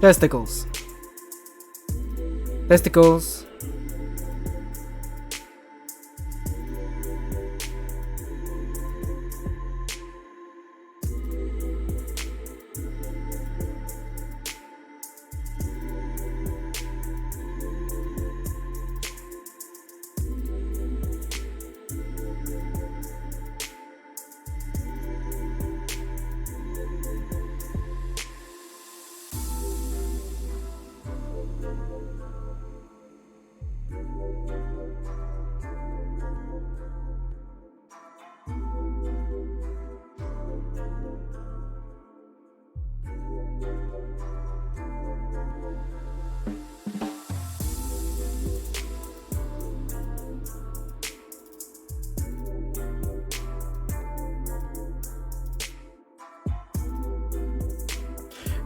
Testicles. Testicles.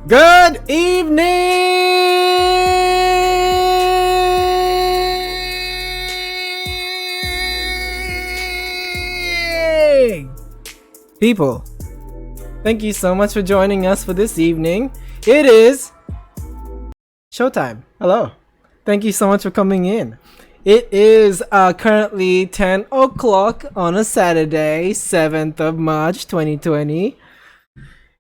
Good evening, people. Thank you so much for joining us for this evening. It is showtime. Hello. Thank you so much for coming in. It is currently 10 o'clock on a Saturday, 7th of March 2020.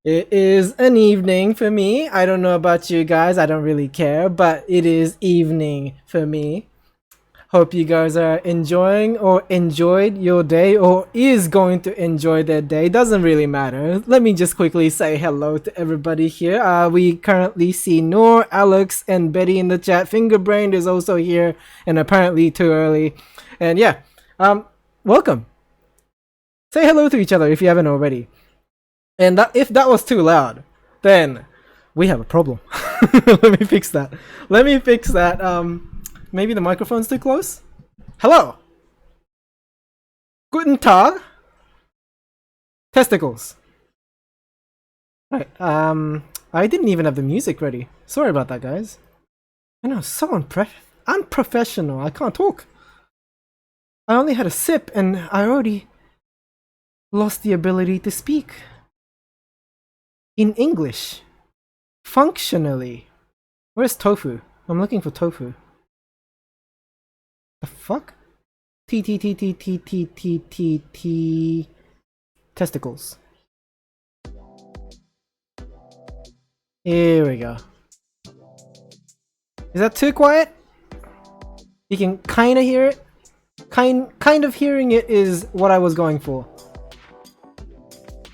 It is an evening for me. I don't know about you guys. I don't really care, but it is evening for me. Hope you guys are enjoying or enjoyed your day or is going to enjoy their day. Doesn't really matter. Let me just quickly say hello to everybody here. We currently see Noor, Alex, and Betty in the chat. Fingerbrained is also here, and apparently too early. And yeah, welcome. Say hello to each other if you haven't already. And if that was too loud, then we have a problem. Let me fix that. Maybe the microphone's too close? Hello! Guten Tag! Testicles. Right, I didn't even have the music ready. Sorry about that, guys. I know, so unprofessional. I can't talk. I only had a sip and I already lost the ability to speak. In English. Functionally. Where's tofu? I'm looking for tofu. The fuck? T. Testicles. Here we go. Is that too quiet? You can kinda hear it? Kind of hearing it is what I was going for.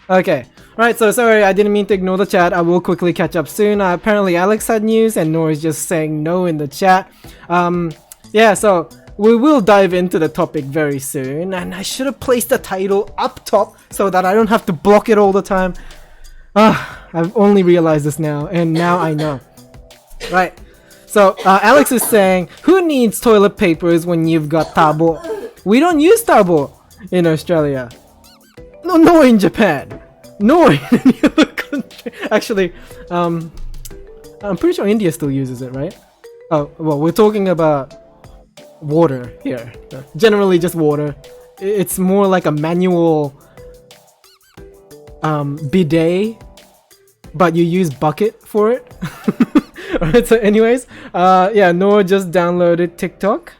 Okay. Right, so sorry, I didn't mean to ignore the chat. I will quickly catch up soon. Apparently Alex had news and Noor is just saying no in the chat. Yeah, so we will dive into the topic very soon. And I should have placed the title up top so that I don't have to block it all the time. I've only realized this now, and now I know. Right, so Alex is saying, who needs toilet papers when you've got Tabo? We don't use Tabo in Australia. No, in Japan. No, in any other country. Actually, I'm pretty sure India still uses it, right? Oh, well, we're talking about water here. Generally just water. It's more like a manual bidet, but you use bucket for it. Alright, so anyways, yeah, Noah just downloaded TikTok.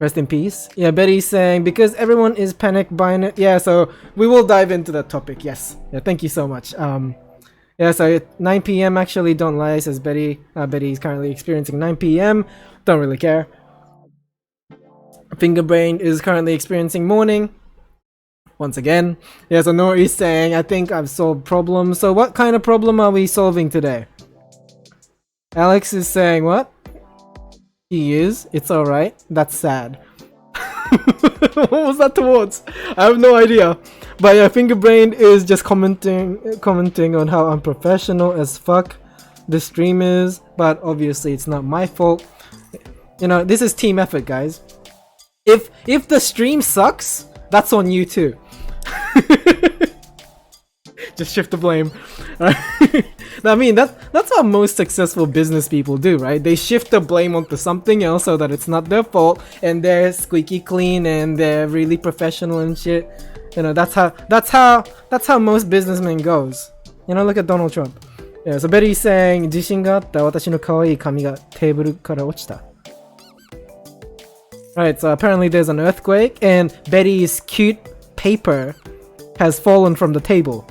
Rest in peace. Yeah, Betty's saying, because everyone is panic buying it. Yeah, so we will dive into that topic. Yes. Yeah, thank you so much. Yeah, so 9 p.m. actually, don't lie, says Betty. Betty is currently experiencing 9 p.m. Don't really care. Fingerbrain is currently experiencing morning. Once again. Yeah, so Noor is saying, I think I've solved problems. So what kind of problem are we solving today? Alex is saying, what? He is. It's alright. That's sad. What was that towards? I have no idea. But yeah, Fingerbrain is just commenting on how unprofessional as fuck the stream is. But obviously it's not my fault. You know, this is team effort, guys. If the stream sucks, that's on you too. Just shift the blame. I mean, that's how most successful business people do, right? They shift the blame onto something else so that it's not their fault, and they're squeaky clean and they're really professional and shit. You know, that's how most businessmen goes. You know, look at Donald Trump. Yeah, so Betty's saying, 地震があった。私の可愛い髪がテーブルから落ちた。Alright, so apparently there's an earthquake, and Betty's cute paper has fallen from the table.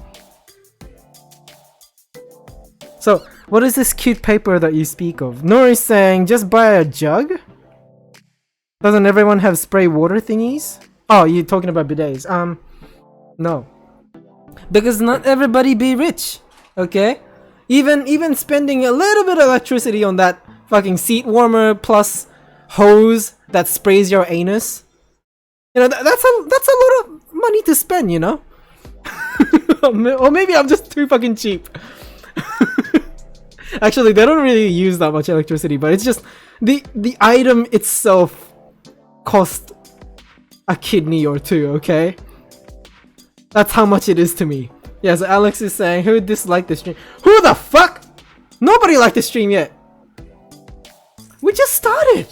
So, what is this cute paper that you speak of? Nori's saying, just buy a jug? Doesn't everyone have spray water thingies? Oh, you're talking about bidets. No. Because not everybody be rich, okay? Even spending a little bit of electricity on that fucking seat warmer plus hose that sprays your anus. You know, that's a lot of money to spend, you know? Or maybe I'm just too fucking cheap. Actually, they don't really use that much electricity, but it's just the item itself cost a kidney or two, okay? That's how much it is to me. Yeah, so Alex is saying, who disliked the stream? Who the fuck? Nobody liked the stream yet. We just started.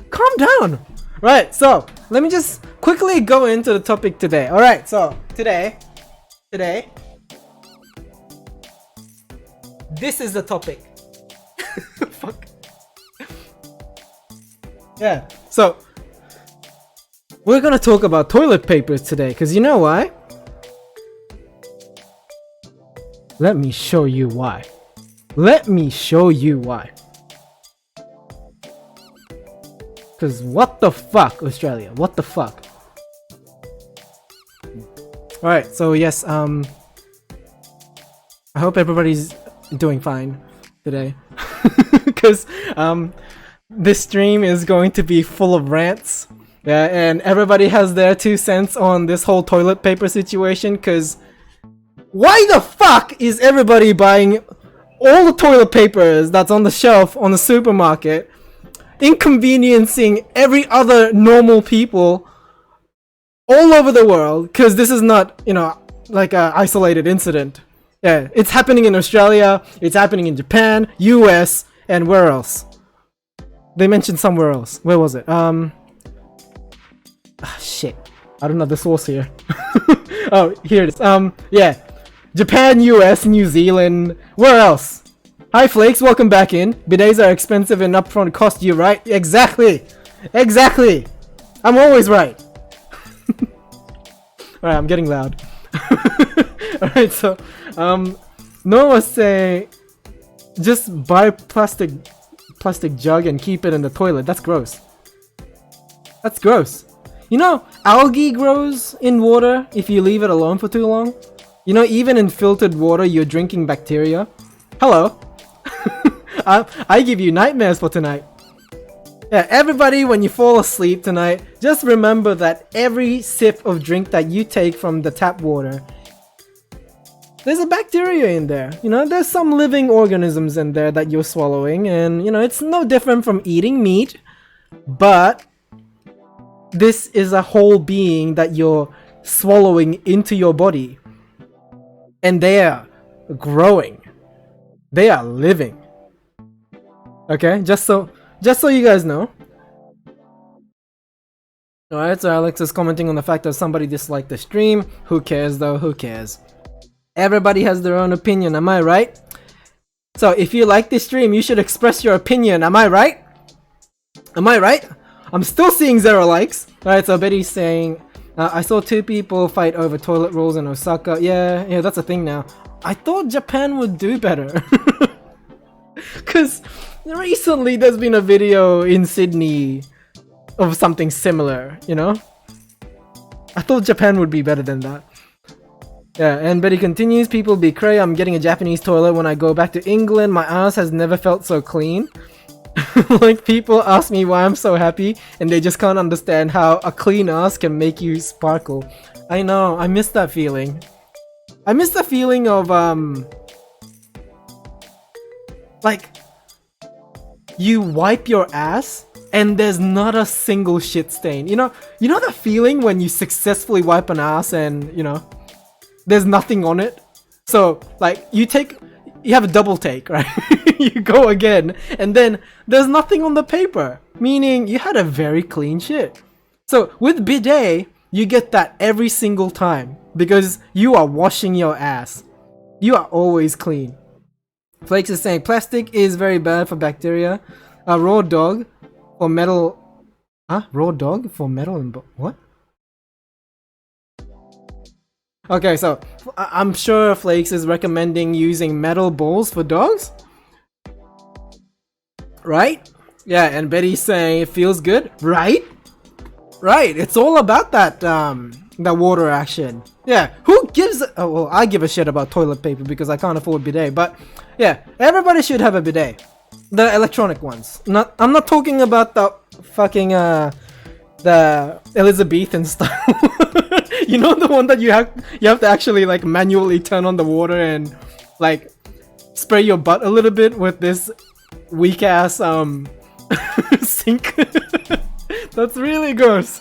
Calm down. Right, so let me just quickly go into the topic today. Alright, so today, this is the topic. Fuck. Yeah, so we're gonna talk about toilet papers today, because you know why? Let me show you why. Let me show you why. Because what the fuck, Australia? What the fuck? Alright, so yes, I hope everybody's doing fine today. Because this stream is going to be full of rants. Yeah, and everybody has their 2 cents on this whole toilet paper situation, because why the fuck is everybody buying all the toilet papers that's on the shelf on the supermarket, inconveniencing every other normal people all over the world? Because this is not, you know, like an isolated incident. Yeah, it's happening in Australia, it's happening in Japan, US, and where else? They mentioned somewhere else. Where was it? Shit. I don't know the source here. Oh, here it is. Yeah. Japan, US, New Zealand. Where else? Hi Flakes, welcome back in. Bidets are expensive and upfront cost you, right? Exactly. Exactly. I'm always right. Alright, I'm getting loud. Alright, so Noah was saying just buy plastic jug and keep it in the toilet. That's gross. That's gross. You know, algae grows in water if you leave it alone for too long. You know, even in filtered water, you're drinking bacteria. Hello. I give you nightmares for tonight. Yeah, everybody, when you fall asleep tonight, just remember that every sip of drink that you take from the tap water, there's a bacteria in there. You know, there's some living organisms in there that you're swallowing, and you know, it's no different from eating meat, but this is a whole being that you're swallowing into your body. And they are growing. They are living. Okay, just so you guys know. Alright, so Alex is commenting on the fact that somebody disliked the stream. Who cares though? Who cares? Everybody has their own opinion, am I right? So if you like this stream, you should express your opinion, am I right? Am I right? I'm still seeing 0 likes. Alright, so Betty's saying, I saw 2 people fight over toilet rolls in Osaka. Yeah, that's a thing now. I thought Japan would do better. Cause recently there's been a video in Sydney of something similar, you know? I thought Japan would be better than that. Yeah, and Betty continues, people be cray, I'm getting a Japanese toilet when I go back to England. My ass has never felt so clean. Like, people ask me why I'm so happy, and they just can't understand how a clean ass can make you sparkle. I know, I miss that feeling. I miss the feeling of, like, you wipe your ass, and there's not a single shit stain. You know the feeling when you successfully wipe an ass and, you know, there's nothing on it? So, like, you have a double take, right? You go again, and then there's nothing on the paper, meaning you had a very clean shit. So with bidet, you get that every single time because you are washing your ass. You are always clean. Flakes is saying plastic is very bad for bacteria. A raw dog for metal. Huh? Raw dog for metal and what? Okay, so I'm sure Flakes is recommending using metal balls for dogs. Right? Yeah, and Betty's saying it feels good. Right? Right. It's all about that that water action. Yeah. Who gives oh well, I give a shit about toilet paper because I can't afford bidet, but yeah, everybody should have a bidet. The electronic ones. I'm not talking about the fucking the Elizabethan style. You know, the one that you have to actually like manually turn on the water and like spray your butt a little bit with this weak ass sink. That's really gross.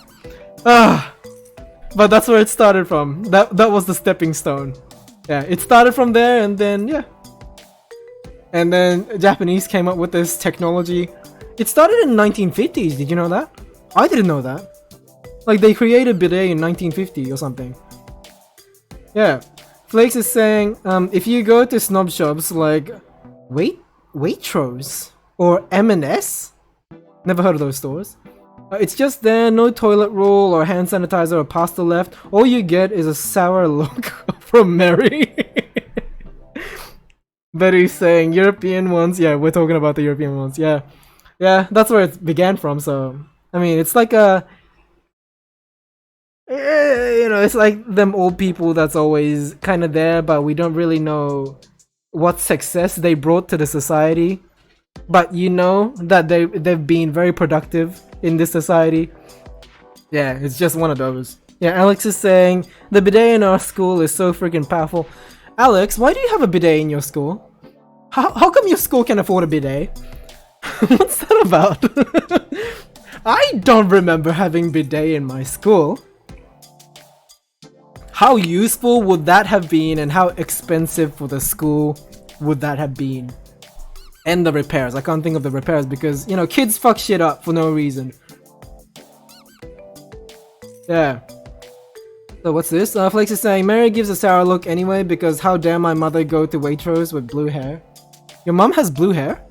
But that's where it started from. That was the stepping stone. Yeah, it started from there, and then yeah. And then Japanese came up with this technology. It started in the 1950s. Did you know that? I didn't know that. Like they created bidet in 1950 or something. Yeah. Flakes is saying, if you go to snob shops like Waitrose or M&S, never heard of those stores. It's just there, no toilet roll or hand sanitizer or pasta left. All you get is a sour look from Mary. Betty's saying European ones. Yeah, we're talking about the European ones. Yeah, yeah, that's where it began from. So I mean, it's like a, you know, it's like them old people that's always kind of there, but we don't really know what success they brought to the society. But you know that they've been very productive in this society. Yeah, it's just one of those. Yeah, Alex is saying the bidet in our school is so freaking powerful. Alex, why do you have a bidet in your school? How come your school can afford a bidet? What's that about? I don't remember having bidet in my school. How useful would that have been, and how expensive for the school would that have been? And the repairs. I can't think of the repairs because, you know, kids fuck shit up for no reason. Yeah. So what's this? Flakes is saying, Mary gives a sour look anyway because how dare my mother go to Waitrose with blue hair? Your mom has blue hair?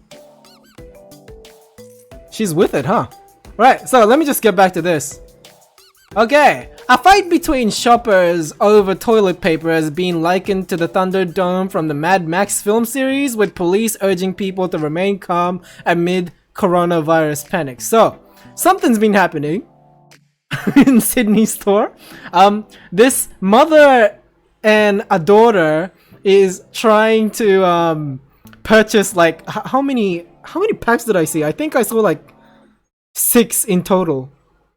She's with it, huh? Right, so let me just get back to this. Okay, a fight between shoppers over toilet paper has been likened to the Thunderdome from the Mad Max film series, with police urging people to remain calm amid coronavirus panic. So, something's been happening in Sydney store. This mother and a daughter is trying to purchase like how many packs did I see? I think I saw like 6 in total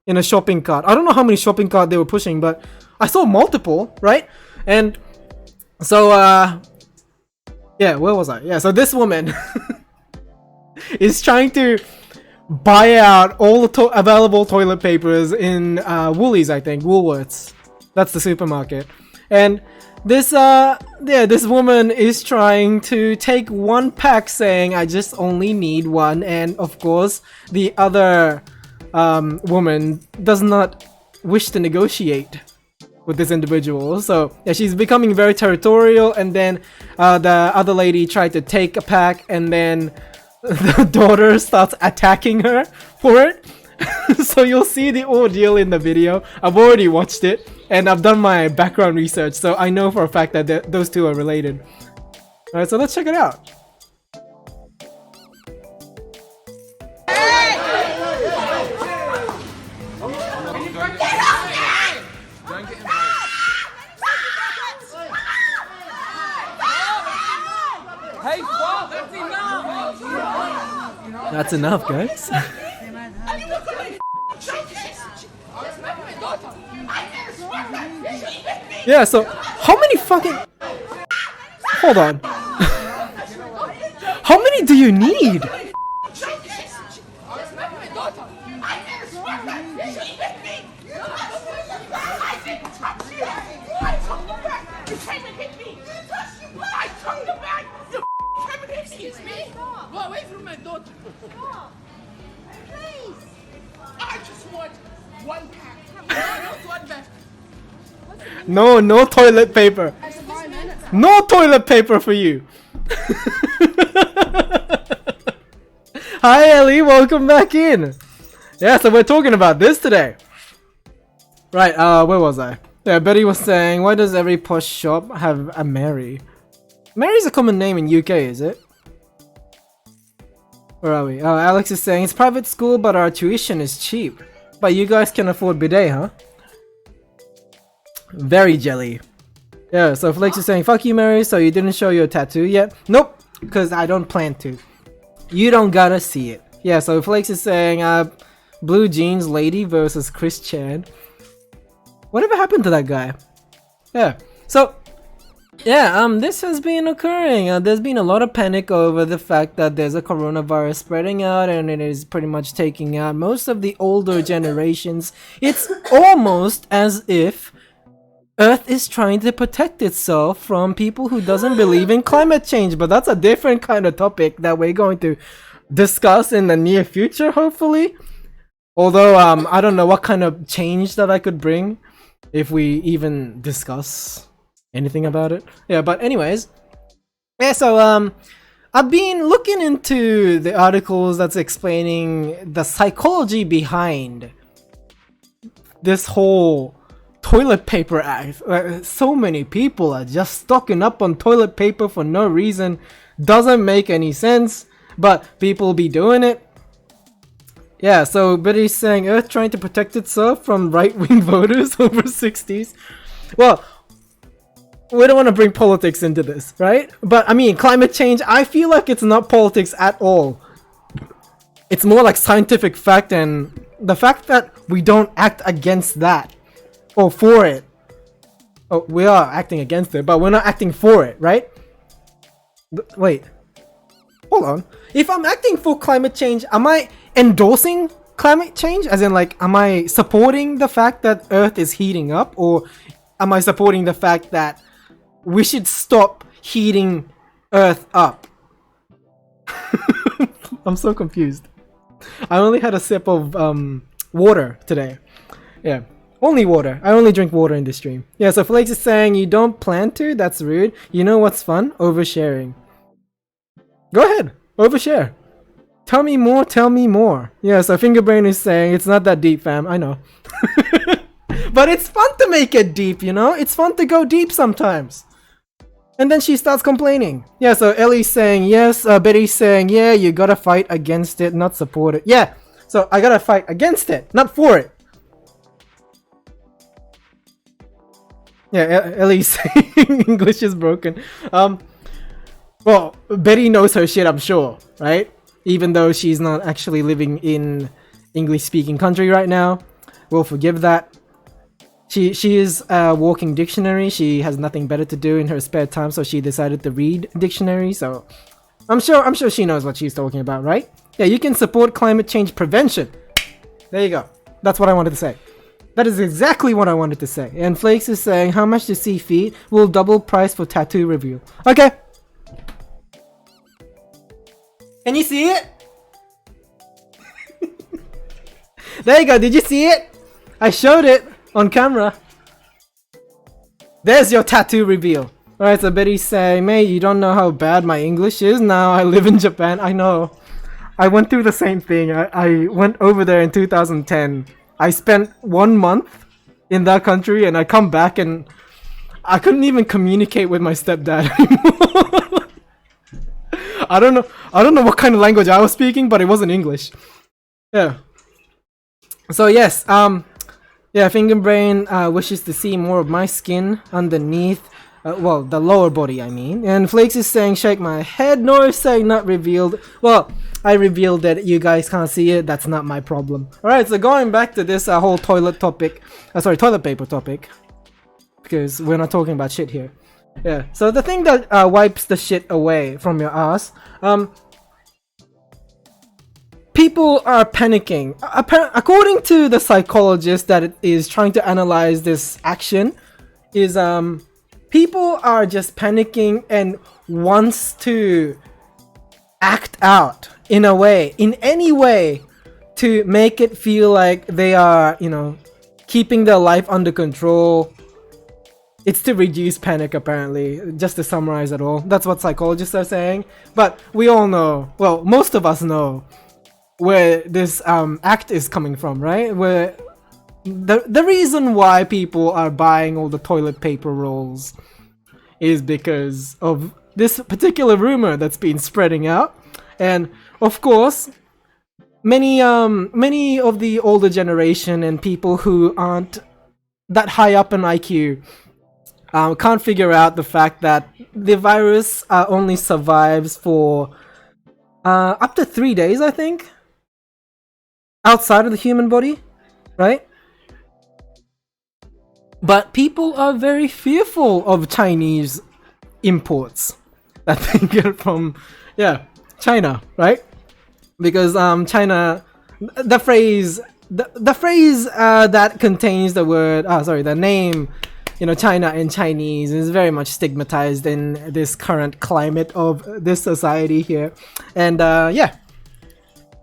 in a shopping cart. I don't know how many shopping cart they were pushing, but I saw multiple, right? And so yeah, where was I? Yeah, so this woman is trying to buy out all the available toilet papers in Woolies, I think, Woolworths. That's the supermarket. And this this woman is trying to take one pack, saying I just only need one, and of course the other woman does not wish to negotiate with this individual. So yeah, she's becoming very territorial, and then the other lady tried to take a pack, and then the daughter starts attacking her for it. So you'll see the ordeal in the video. I've already watched it, and I've done my background research, so I know for a fact that those two are related. Alright, so let's check it out. That's enough, guys. Yeah, so how many fucking... Hold on. How many do you need? Excuse me? Go away from my daughter. Stop. Please. I just want one pack. I want one pack. No toilet paper. No toilet paper for you. Hi Ellie, welcome back in. Yeah, so we're talking about this today. Right, where was I? Yeah, Betty was saying, why does every posh shop have a Mary? Mary's a common name in UK, is it? Where are we? Alex is saying, it's private school, but our tuition is cheap. But you guys can afford bidet, huh? Very jelly. Yeah, so Flakes is saying, fuck you, Mary, so you didn't show your tattoo yet? Nope, because I don't plan to. You don't gotta see it. Yeah, so Flakes is saying, Blue Jeans Lady versus Chris Chan. Whatever happened to that guy? Yeah, so yeah, this has been occurring. There's been a lot of panic over the fact that there's a coronavirus spreading out and it is pretty much taking out most of the older generations. It's almost as if Earth is trying to protect itself from people who doesn't believe in climate change, but that's a different kind of topic that we're going to discuss in the near future, hopefully. Although, I don't know what kind of change that I could bring if we even discuss anything about it. Yeah, but anyways, yeah, so I've been looking into the articles that's explaining the psychology behind this whole toilet paper act. So many people are just stocking up on toilet paper for no reason. Doesn't make any sense, but people be doing it. Yeah, so Betty's saying Earth trying to protect itself from right-wing voters over 60s. Well, we don't want to bring politics into this, right? But I mean, climate change, I feel like it's not politics at all. It's more like scientific fact, and the fact that we don't act against that or for it. Oh, we are acting against it, but we're not acting for it, right? Wait. Hold on. If I'm acting for climate change, am I endorsing climate change? As in, like, am I supporting the fact that Earth is heating up? Or am I supporting the fact that we should stop heating Earth up? I'm so confused. I only had a sip of water today. Yeah. Only water. I only drink water in this stream. Yeah, so Flakes is saying you don't plan to? That's rude. You know what's fun? Oversharing. Go ahead. Overshare. Tell me more, tell me more. Yeah, so Fingerbrain is saying it's not that deep, fam. I know. But it's fun to make it deep, you know? It's fun to go deep sometimes. And then she starts complaining. Yeah, so Ellie's saying yes. Betty's saying, yeah, you gotta fight against it, not support it. Yeah, so I gotta fight against it, not for it. Yeah, Ellie's saying English is broken. Well, Betty knows her shit, I'm sure, right? Even though she's not actually living in English-speaking country right now. We'll forgive that. She is a walking dictionary. She has nothing better to do in her spare time, so she decided to read dictionary. So I'm sure she knows what she's talking about, right? Yeah, you can support climate change prevention. There you go. That's what I wanted to say. That is exactly what I wanted to say. And Flakes is saying, how much to see feet? Will double price for tattoo review. Okay. Can you see it? There you go. Did you see it? I showed it on camera. There's your tattoo reveal. Alright, so Betty's saying, mate, you don't know how bad my English is? Now I live in Japan. I know. I went through the same thing. I went over there in 2010. I spent 1 month in that country and I come back and I couldn't even communicate with my stepdad anymore. I don't know what kind of language I was speaking, but it wasn't English. Yeah. So yes, yeah, Fingerbrain wishes to see more of my skin underneath, well, the lower body, I mean. And Flakes is saying, shake my head. Nor is saying not revealed. Well, I revealed that you guys can't see it. That's not my problem. Alright, so going back to this whole toilet topic. Sorry, toilet paper topic. Because we're not talking about shit here. Yeah, so the thing that wipes the shit away from your ass, people are panicking. According to the psychologist that is trying to analyze this action, is people are just panicking and wants to act out in a way, in any way, to make it feel like they are, you know, keeping their life under control. It's to reduce panic, apparently, just to summarize it all. That's what psychologists are saying. But we all know, well, most of us know, where this act is coming from, right? Where the reason why people are buying all the toilet paper rolls is because of this particular rumor that's been spreading out. And of course, many of the older generation and people who aren't that high up in IQ can't figure out the fact that the virus only survives for up to 3 days, I think, outside of the human body, right? But people are very fearful of Chinese imports that they get from, China, right? Because China, the phrase that contains the word, the name, China and Chinese is very much stigmatized in this current climate of this society here, and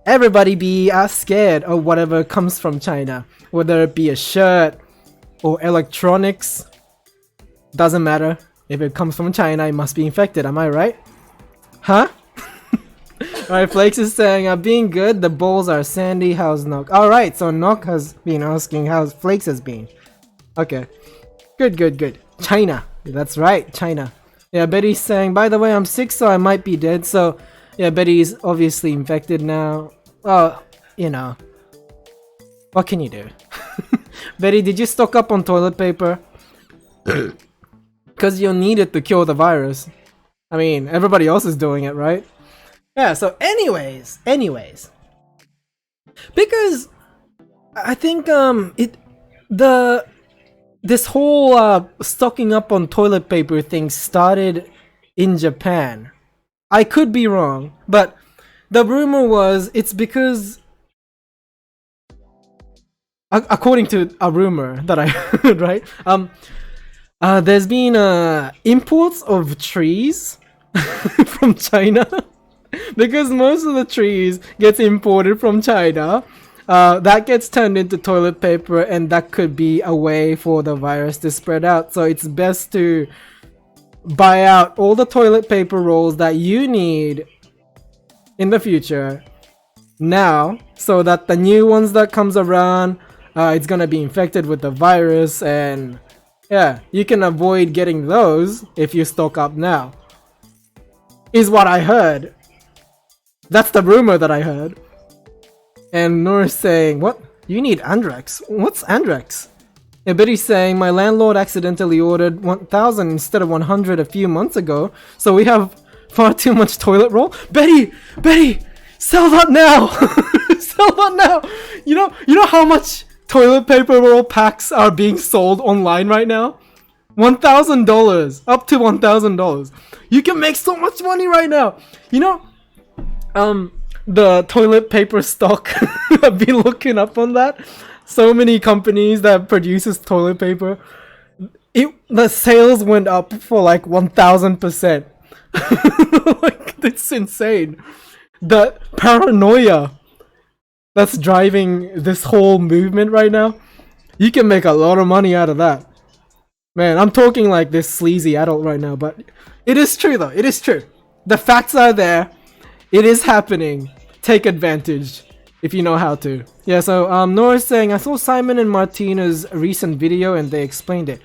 everybody be scared of whatever comes from China, whether it be a shirt or electronics. Doesn't matter. If it comes from China, it must be infected. Am I right? Huh? Alright, Flakes is saying, being good, the bowls are sandy, how's Nook? Alright, so Nook has been asking how Flakes has been. Okay. Good. China. That's right, China. Yeah, Betty's saying, by the way, I'm sick, so I might be dead. So, yeah, Betty's obviously infected now. Well, what can you do? Betty, did you stock up on toilet paper? Because you'll need it to kill the virus. I mean, everybody else is doing it, right? Yeah, so anyways. Because I think this whole stocking up on toilet paper thing started in Japan. I could be wrong, but the rumor was it's because, according to a rumor that I heard, right? There's been imports of trees from China. Because most of the trees gets imported from China, that gets turned into toilet paper, and that could be a way for the virus to spread out. So it's best to buy out all the toilet paper rolls that you need in the future now, so that the new ones that comes around, it's gonna be infected with the virus, and yeah, you can avoid getting those if you stock up now, is what I heard. That's the rumor that I heard. And Nora's saying, what? You need Andrex? What's Andrex? Yeah, Betty's saying, my landlord accidentally ordered 1,000 instead of 100 a few months ago, so we have far too much toilet roll. Betty! Sell that now! Sell that now! You know how much toilet paper roll packs are being sold online right now? $1,000. Up to $1,000. You can make so much money right now! The toilet paper stock, I've been looking up on that. So many companies that produces toilet paper, the sales went up for like 1,000%. Like, it's insane. The paranoia that's driving this whole movement right now, you can make a lot of money out of that. Man, I'm talking like this sleazy adult right now, but it is true though. It is true. The facts are there. It is happening. Take advantage if you know how to. Yeah, so Nora's saying, I saw Simon and Martina's recent video and they explained it.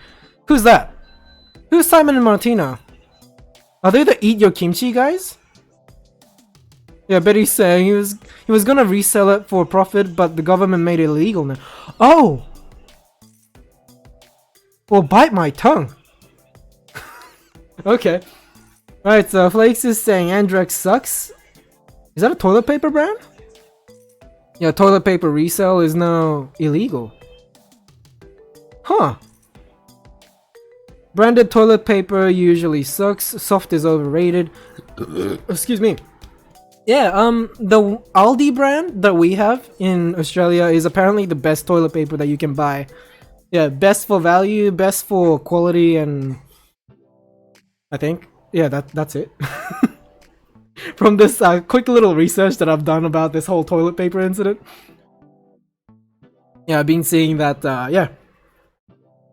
Who's that? Who's Simon and Martina? Are they the Eat Your Kimchi guys? Yeah, Betty's saying he was gonna resell it for profit, but the government made it illegal now. Oh! Well, bite my tongue. Okay. Alright, so Flakes is saying Andrex sucks. Is that a toilet paper brand? Yeah, toilet paper resale is now illegal. Huh. Branded toilet paper usually sucks. Soft is overrated. Excuse me. Yeah, the Aldi brand that we have in Australia is apparently the best toilet paper that you can buy. Yeah, best for value, best for quality, and I think, yeah, that's it. From this quick little research that I've done about this whole toilet paper incident. Yeah, I've been seeing that,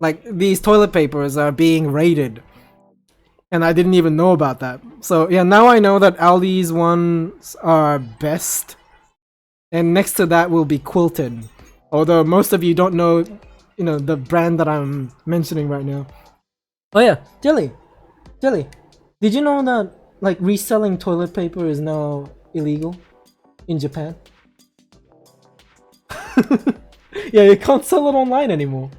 like, these toilet papers are being raided. And I didn't even know about that. So, yeah, now I know that Aldi's ones are best and next to that will be Quilted. Although most of you don't know, you know, the brand that I'm mentioning right now. Oh yeah, Jelly, did you know that like reselling toilet paper is now illegal in Japan? Yeah, you can't sell it online anymore.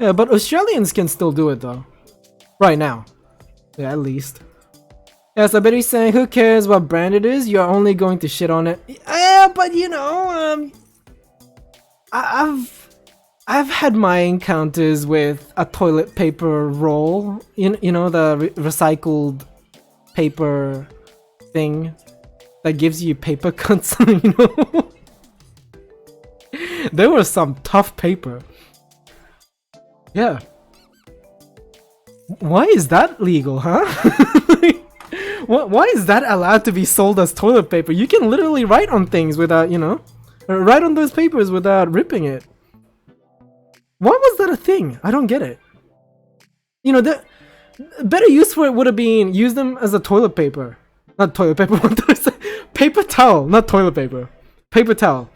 Yeah, but Australians can still do it though. Right now. Yeah, at least. Yeah, so Betty's saying, who cares what brand it is? You're only going to shit on it. Yeah, but you know, I've had my encounters with a toilet paper roll. You know, the recycled paper thing that gives you paper cuts, you know? There was some tough paper. Yeah. Why is that legal, huh? Why is that allowed to be sold as toilet paper? You can literally write on things without, you know, write on those papers without ripping it. Why was that a thing? I don't get it. You know, the better use for it would have been use them as a toilet paper. Not toilet paper, what did I say? Paper towel, not toilet paper. Paper towel.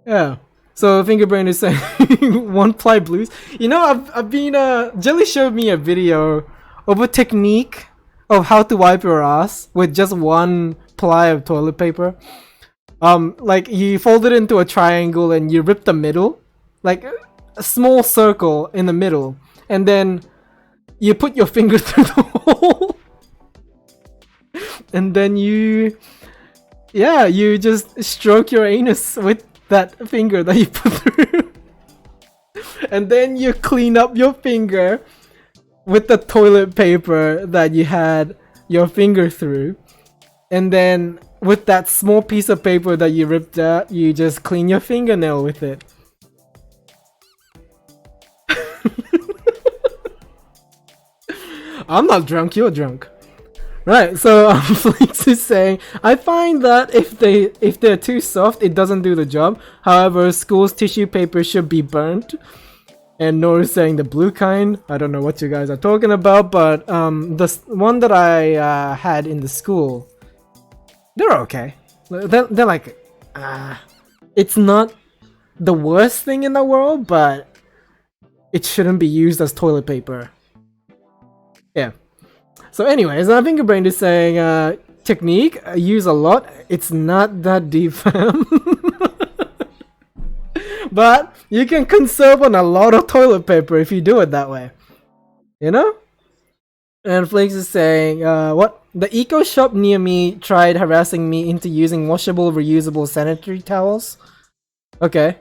Yeah. So Fingerbrain is saying one ply blues. You know, I've been Jelly showed me a video of a technique of how to wipe your ass with just one ply of toilet paper. Like you fold it into a triangle and you rip the middle, like a small circle in the middle, and then you put your finger through the hole, and then you just stroke your anus with that finger that you put through, and then you clean up your finger with the toilet paper that you had your finger through, and then with that small piece of paper that you ripped out, you just clean your fingernail with it. I'm not drunk, you're drunk. Right, so Flix is saying, I find that if they're too soft, it doesn't do the job. However, school's tissue paper should be burnt. And Nora's saying the blue kind. I don't know what you guys are talking about, but the one that I had in the school, they're okay. They're like, it's not the worst thing in the world, but it shouldn't be used as toilet paper. Yeah. So anyways, Fingerbrain is saying, technique, I use a lot. It's not that deep, fam. But you can conserve on a lot of toilet paper if you do it that way. You know? And Flakes is saying, what? The eco shop near me tried harassing me into using washable, reusable sanitary towels. Okay.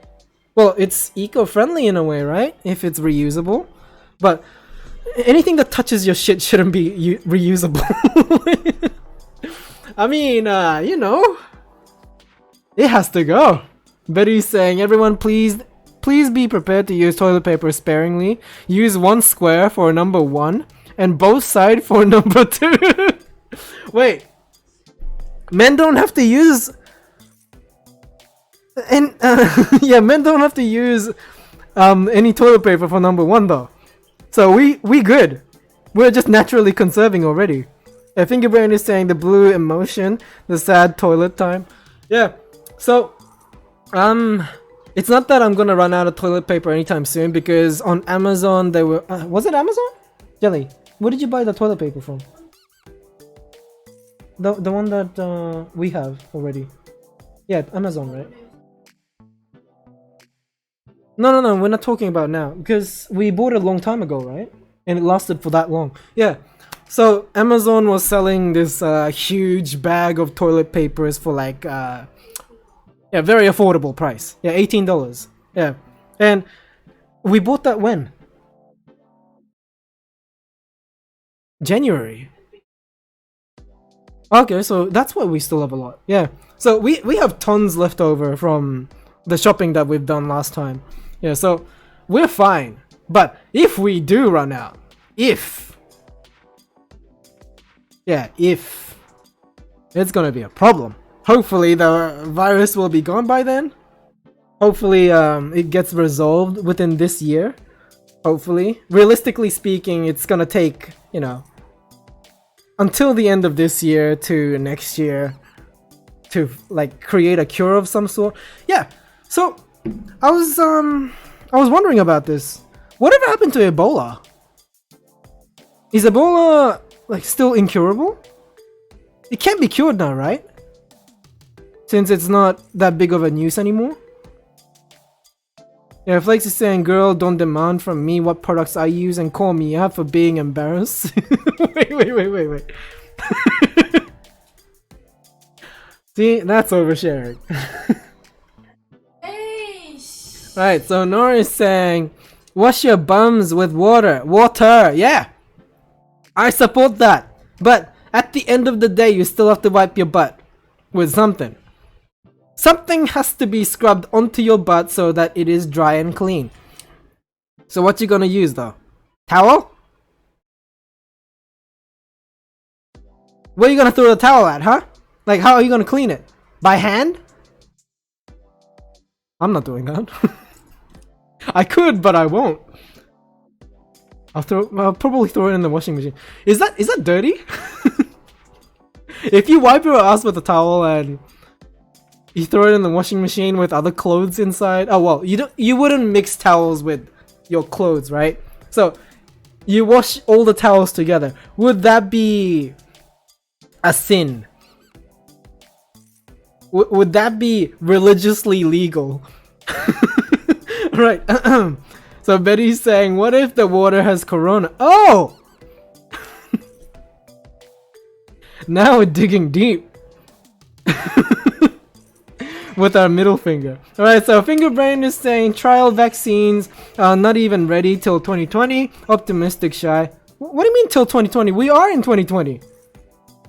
Well, it's eco-friendly in a way, right? If it's reusable. But anything that touches your shit shouldn't be reusable. I mean, you know, it has to go. Betty's saying, everyone please be prepared to use toilet paper sparingly. Use one square for number 1 and both sides for number 2. Wait, men don't have to use, and yeah, men don't have to use any toilet paper for number 1 though. So we good. We're just naturally conserving already. Fingerbrain is saying the blue emotion, the sad toilet time. Yeah. So it's not that I'm gonna run out of toilet paper anytime soon, because on Amazon they were was it Amazon? Jelly, where did you buy the toilet paper from? The one that we have already. Yeah, Amazon, right? No, we're not talking about now, because we bought it a long time ago, right? And it lasted for that long. Yeah. So Amazon was selling this huge bag of toilet papers for like yeah, very affordable price. Yeah, $18. Yeah. And we bought that when? January. Okay, so that's why we still have a lot. Yeah. So we have tons left over from the shopping that we've done last time. Yeah, so we're fine. But if we do run out, if it's gonna be a problem. Hopefully the virus will be gone by then. Hopefully it gets resolved within this year. Hopefully. Realistically speaking, it's gonna take, you know, until the end of this year to next year to like create a cure of some sort. Yeah. So I was wondering about this. Whatever happened to Ebola? Is Ebola like still incurable? It can't be cured now, right? Since it's not that big of a news anymore. Yeah, Flakes is saying, girl, don't demand from me what products I use and call me out for being embarrassed. wait. See, that's oversharing. Right, so Nora is saying, wash your bums with water. Water, yeah! I support that. But at the end of the day, you still have to wipe your butt with something. Something has to be scrubbed onto your butt so that it is dry and clean. So what you gonna use though? Towel? Where are you gonna throw the towel at, huh? Like, how are you gonna clean it? By hand? I'm not doing that. I could, but I won't. I'll probably throw it in the washing machine. Is that dirty? If you wipe your ass with a towel and you throw it in the washing machine with other clothes inside. Oh well, you wouldn't mix towels with your clothes, right? So you wash all the towels together. Would that be a sin? Would that be religiously legal? Right. So Betty's saying, what if the water has corona? Oh! Now we're digging deep. With our middle finger. Alright, so Fingerbrain is saying trial vaccines not even ready till 2020. Optimistic Shy. What do you mean till 2020? We are in 2020.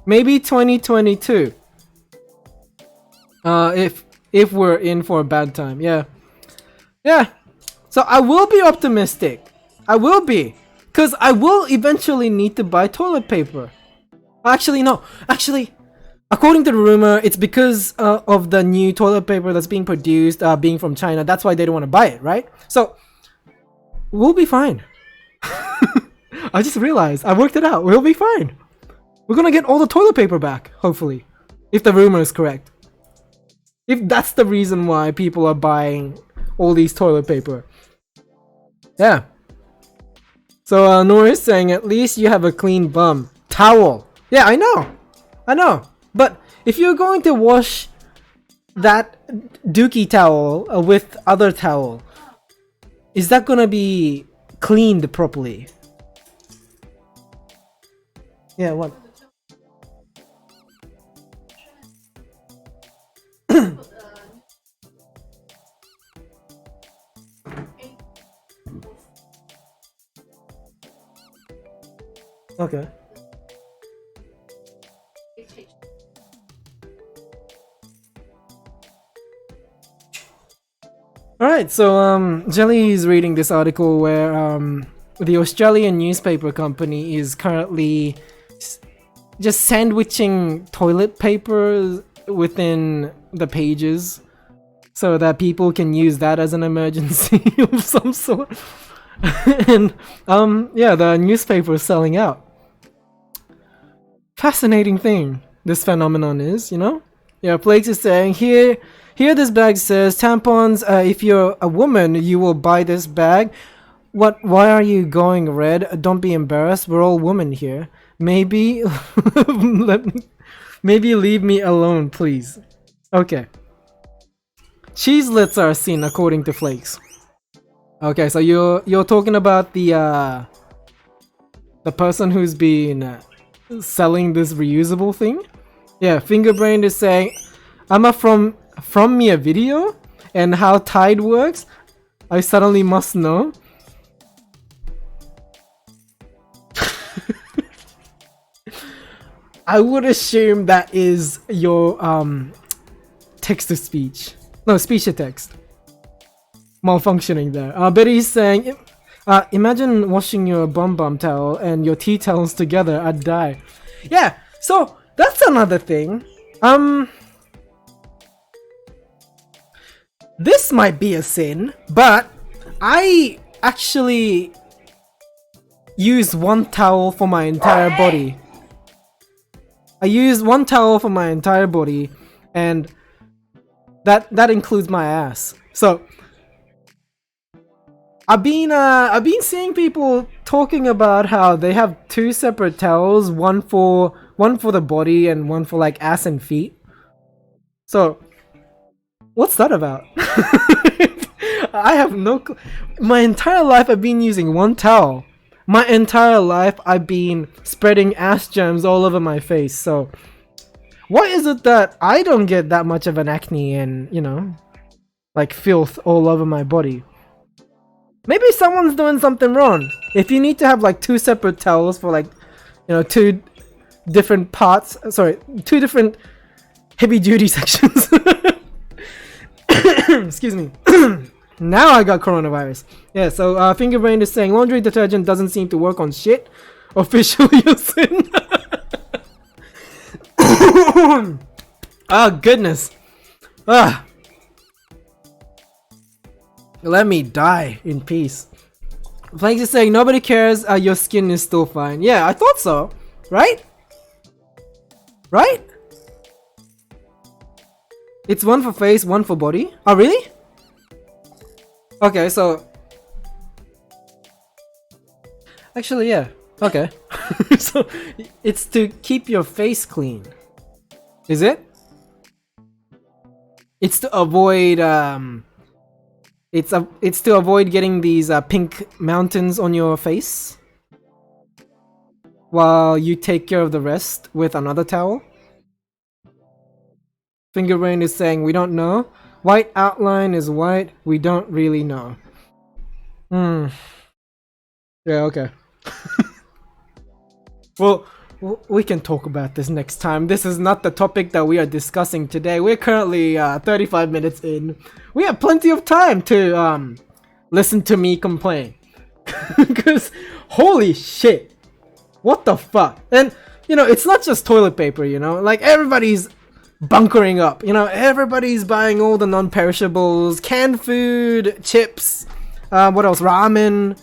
Maybe 2022. If we're in for a bad time. Yeah. So I will be optimistic. I will be. Because I will eventually need to buy toilet paper. Actually, no. Actually, according to the rumor, it's because of the new toilet paper that's being produced, being from China. That's why they don't want to buy it, right? So, we'll be fine. I just realized. I worked it out. We'll be fine. We're gonna get all the toilet paper back, hopefully. If the rumor is correct. If that's the reason why people are buying all these toilet paper. Yeah. So, Nora is saying, at least you have a clean bum. Towel. Yeah, I know. But if you're going to wash that dookie towel with other towel, is that gonna be cleaned properly? Yeah, what? Okay. Alright, so Jelly is reading this article where the Australian newspaper company is currently just sandwiching toilet paper within the pages so that people can use that as an emergency of some sort. And yeah, the newspaper is selling out. Fascinating thing this phenomenon is, you know? Yeah, Flakes is saying here this bag says tampons, if you're a woman you will buy this bag. Why are you going red? Don't be embarrassed, we're all women here. Maybe maybe leave me alone, please. Okay. Cheeselets are seen according to Flakes. Okay, so you're talking about the person who's been selling this reusable thing? Yeah, Fingerbrain is saying, I'm from me a video and how Tide works. I suddenly must know. I would assume that is your text to speech. No, speech to text. Malfunctioning there. Betty's saying, imagine washing your bum towel and your tea towels together, I'd die. Yeah, so that's another thing. This might be a sin, but I actually use one towel for my entire body. I use one towel for my entire body, and that includes my ass. So I've been seeing people talking about how they have two separate towels, one for the body and one for like ass and feet. So what's that about? I have no my entire life I've been using one towel. My entire life I've been spreading ass germs all over my face. So why is it that I don't get that much of an acne and, you know, like filth all over my body? Maybe someone's doing something wrong. If you need to have like two separate towels for like, you know, two different parts, two different heavy duty sections. Excuse me. Now I got coronavirus. Yeah, so Fingerbrain is saying laundry detergent doesn't seem to work on shit. Officially a sin. Oh goodness. Let me die in peace. Planks is saying nobody cares, your skin is still fine. Yeah, I thought so. Right? Right? It's one for face, one for body. Oh really? Okay, so actually yeah. Okay. So it's to keep your face clean. Is it? It's to avoid it's to avoid getting these pink mountains on your face while you take care of the rest with another towel. Fingerbrain is saying we don't know. White outline is white. We don't really know. Yeah, okay. Well, we can talk about this next time. This is not the topic that we are discussing today. We're currently 35 minutes in. We have plenty of time to listen to me complain. Because holy shit, what the fuck? And you know, it's not just toilet paper, you know, like everybody's bunkering up, you know, everybody's buying all the non-perishables, canned food, chips, what else, ramen,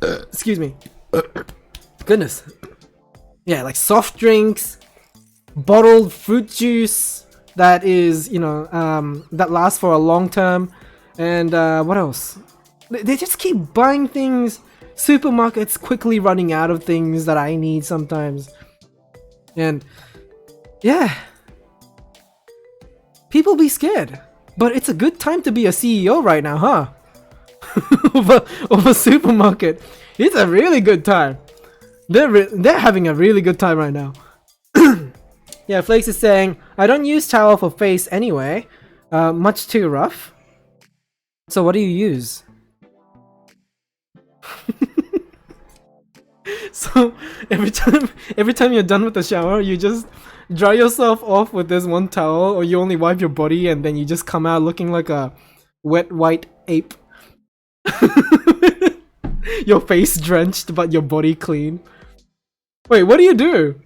excuse me, goodness, yeah, like soft drinks, bottled fruit juice that is, you know, that lasts for a long term, and what else, they just keep buying things. Supermarkets quickly running out of things that I need sometimes, and yeah, people be scared, but it's a good time to be a CEO right now, huh? of a supermarket. It's a really good time. They're having a really good time right now. Yeah, Flakes is saying, I don't use towel for face anyway. Much too rough. So what do you use? So every time you're done with the shower, you just dry yourself off with this one towel, or you only wipe your body and then you just come out looking like a wet white ape. Your face drenched but your body clean. Wait, what do you do?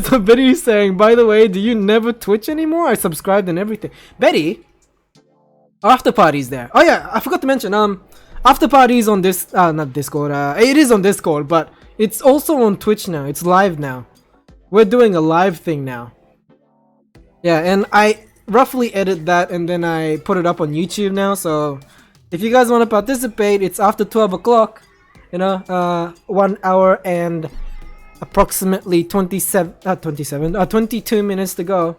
So Betty's saying, by the way, do you never Twitch anymore? I subscribed and everything. Betty, after parties there. Oh yeah, I forgot to mention, after parties on this, not Discord, it is on Discord, but it's also on Twitch now. It's live now. We're doing a live thing now. Yeah, and I roughly edit that and then I put it up on YouTube now, so if you guys want to participate, it's after 12 o'clock, you know, 1 hour and approximately 22 minutes to go.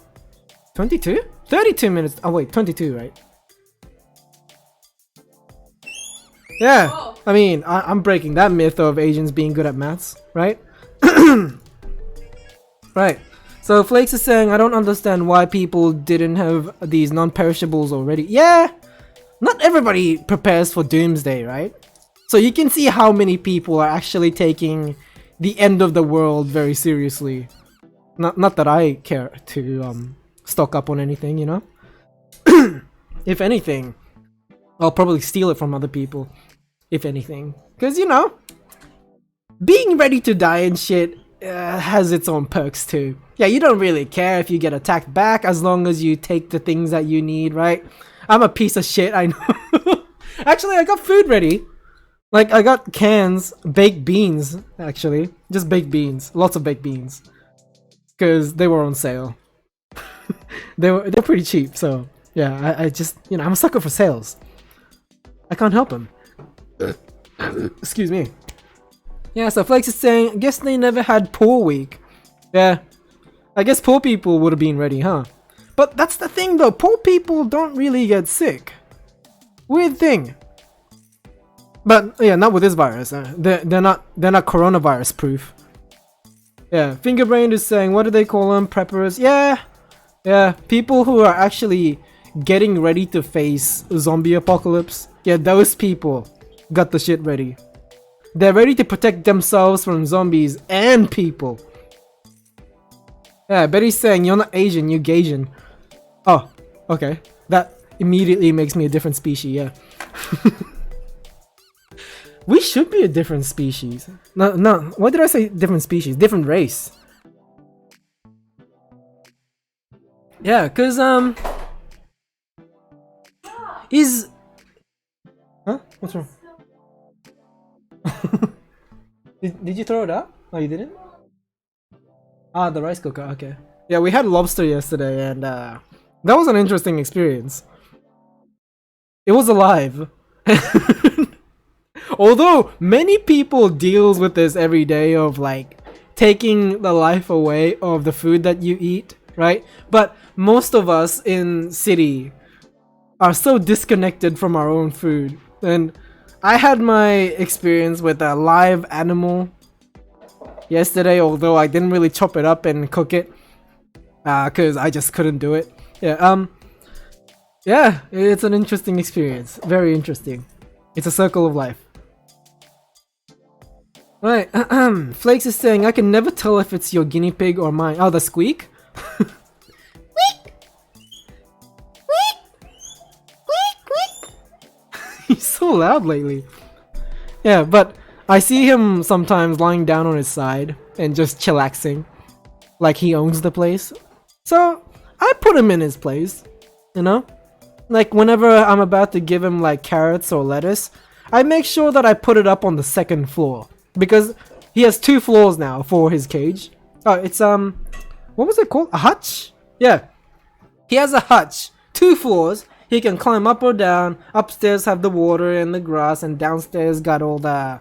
22? 32 minutes. Oh wait, 22, right? Yeah, oh. I mean, I'm breaking that myth of Asians being good at maths, right? Right. So Flakes is saying, I don't understand why people didn't have these non-perishables already. Yeah, not everybody prepares for doomsday, right? So you can see how many people are actually taking the end of the world very seriously. Not that I care to stock up on anything, you know? If anything, I'll probably steal it from other people. If anything. Because, you know, being ready to die and shit has its own perks too. Yeah, you don't really care if you get attacked back as long as you take the things that you need, right? I'm a piece of shit, I know. Actually, I got food ready. Like, I got cans, baked beans, actually. Just baked beans. Lots of baked beans. because they were on sale. They're pretty cheap, so yeah, I just, you know, I'm a sucker for sales. I can't help them. Excuse me. Yeah, so Flakes is saying, I guess they never had poor week. Yeah, I guess poor people would have been ready, huh? But that's the thing though, poor people don't really get sick. Weird thing. But yeah, not with this virus. They're not coronavirus proof. Yeah, Fingerbrain is saying, what do they call them? Preppers? Yeah, people who are actually getting ready to face zombie apocalypse. Yeah, those people got the shit ready. They're ready to protect themselves from zombies and people. Yeah, Betty's saying, you're not Asian, you're Gasian. Oh, okay. That immediately makes me a different species, yeah. We should be a different species. No, what did I say? Different species, different race. Yeah, cause huh? What's wrong? did you throw it out? Oh, you didn't? Ah, the rice cooker. Okay. Yeah, we had lobster yesterday, and that was an interesting experience. It was alive. Although many people deals with this every day of like taking the life away of the food that you eat, right? But most of us in city are so disconnected from our own food. And I had my experience with a live animal yesterday, although I didn't really chop it up and cook it because I just couldn't do it. Yeah, it's an interesting experience. Very interesting. It's a circle of life. Right, Flakes is saying, I can never tell if it's your guinea pig or mine. Oh, the squeak? He's so loud lately. Yeah, but I see him sometimes lying down on his side and just chillaxing. Like he owns the place. So, I put him in his place, you know? Like whenever I'm about to give him like carrots or lettuce, I make sure that I put it up on the second floor. Because he has 2 floors now for his cage. Oh, it's what was it called? A hutch? Yeah. He has a hutch. 2 floors. He can climb up or down. Upstairs have the water and the grass, and downstairs got all the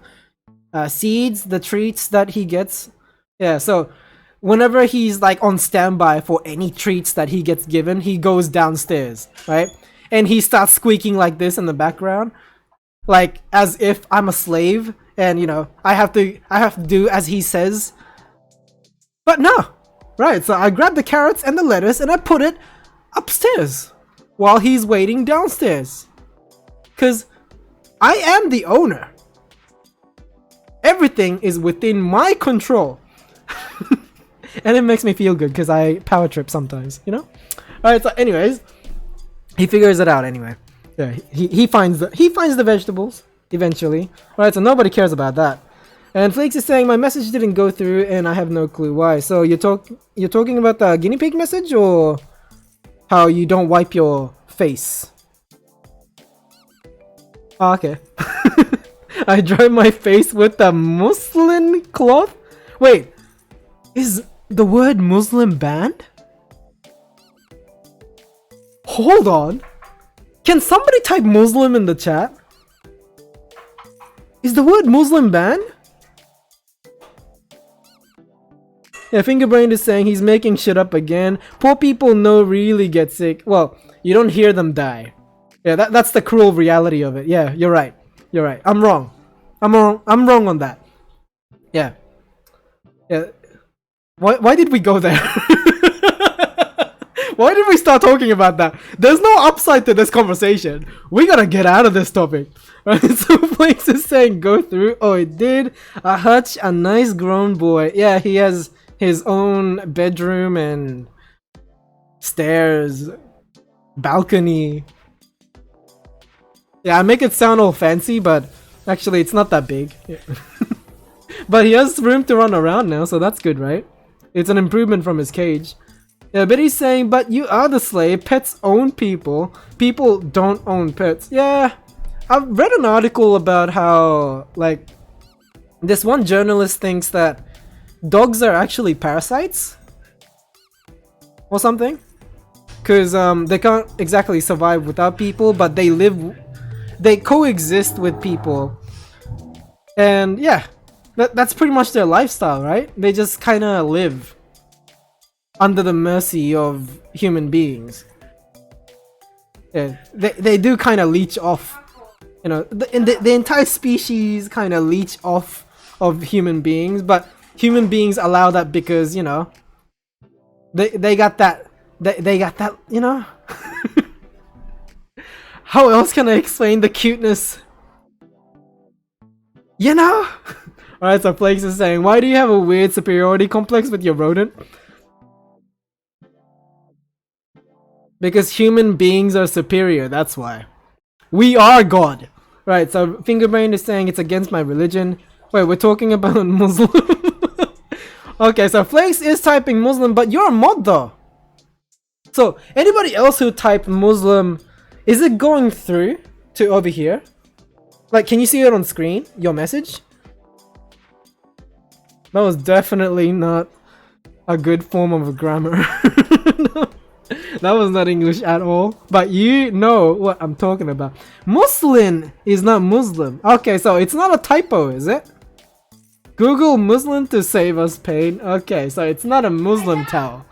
seeds, the treats that he gets. Yeah, so whenever he's like on standby for any treats that he gets given, he goes downstairs, right? And he starts squeaking like this in the background. Like as if I'm a slave and you know I have to do as he says. But no. Right, so I grab the carrots and the lettuce and I put it upstairs while he's waiting downstairs. Cause I am the owner. Everything is within my control. And it makes me feel good because I power trip sometimes, you know? Alright, so anyways, he figures it out anyway. Yeah, he finds the vegetables eventually. Alright, so nobody cares about that. And Flakes is saying my message didn't go through and I have no clue why. So you're talking about the guinea pig message or how you don't wipe your face? Oh, okay. I dry my face with a muslin cloth? Wait, is the word Muslim banned? Hold on. Can somebody type Muslim in the chat? Is the word Muslim banned? Yeah, Fingerbrain is saying he's making shit up again. Poor people no really get sick. Well, you don't hear them die. Yeah, that's the cruel reality of it. Yeah, you're right. You're right. I'm wrong. I'm wrong on that. Yeah. Yeah. Why did we go there? Why did we start talking about that? There's no upside to this conversation. We gotta get out of this topic. Right? So Flakes is saying go through. Oh, it did. A hutch, a nice grown boy. Yeah, he has his own bedroom and stairs, balcony. Yeah, I make it sound all fancy, but actually it's not that big. Yeah. But he has room to run around now, so that's good, right? It's an improvement from his cage. Yeah, but he's saying, but you are the slave. Pets own people. People don't own pets. Yeah, I've read an article about how, like, this one journalist thinks that dogs are actually parasites. or something. Because they can't exactly survive without people, but they coexist with people. And yeah, that's pretty much their lifestyle, right? They just kind of live under the mercy of human beings. Yeah, they do kind of leech off, you know, the entire species kind of leech off of human beings, but human beings allow that because, you know, they got that, they got that, you know. How else can I explain the cuteness? You know? Alright, so Flakes is saying, why do you have a weird superiority complex with your rodent? Because human beings are superior, that's why. We are God! Right, so Fingerbrain is saying it's against my religion. Wait, we're talking about Muslim? Okay, so Flakes is typing Muslim, but you're a mod though! So, anybody else who typed Muslim, is it going through to over here? Like, can you see it on screen? Your message? That was definitely not a good form of grammar. No, that was not English at all. But you know what I'm talking about. Muslim is not Muslim. Okay, so it's not a typo, is it? Google Muslim to save us pain. Okay, so it's not a Muslim towel.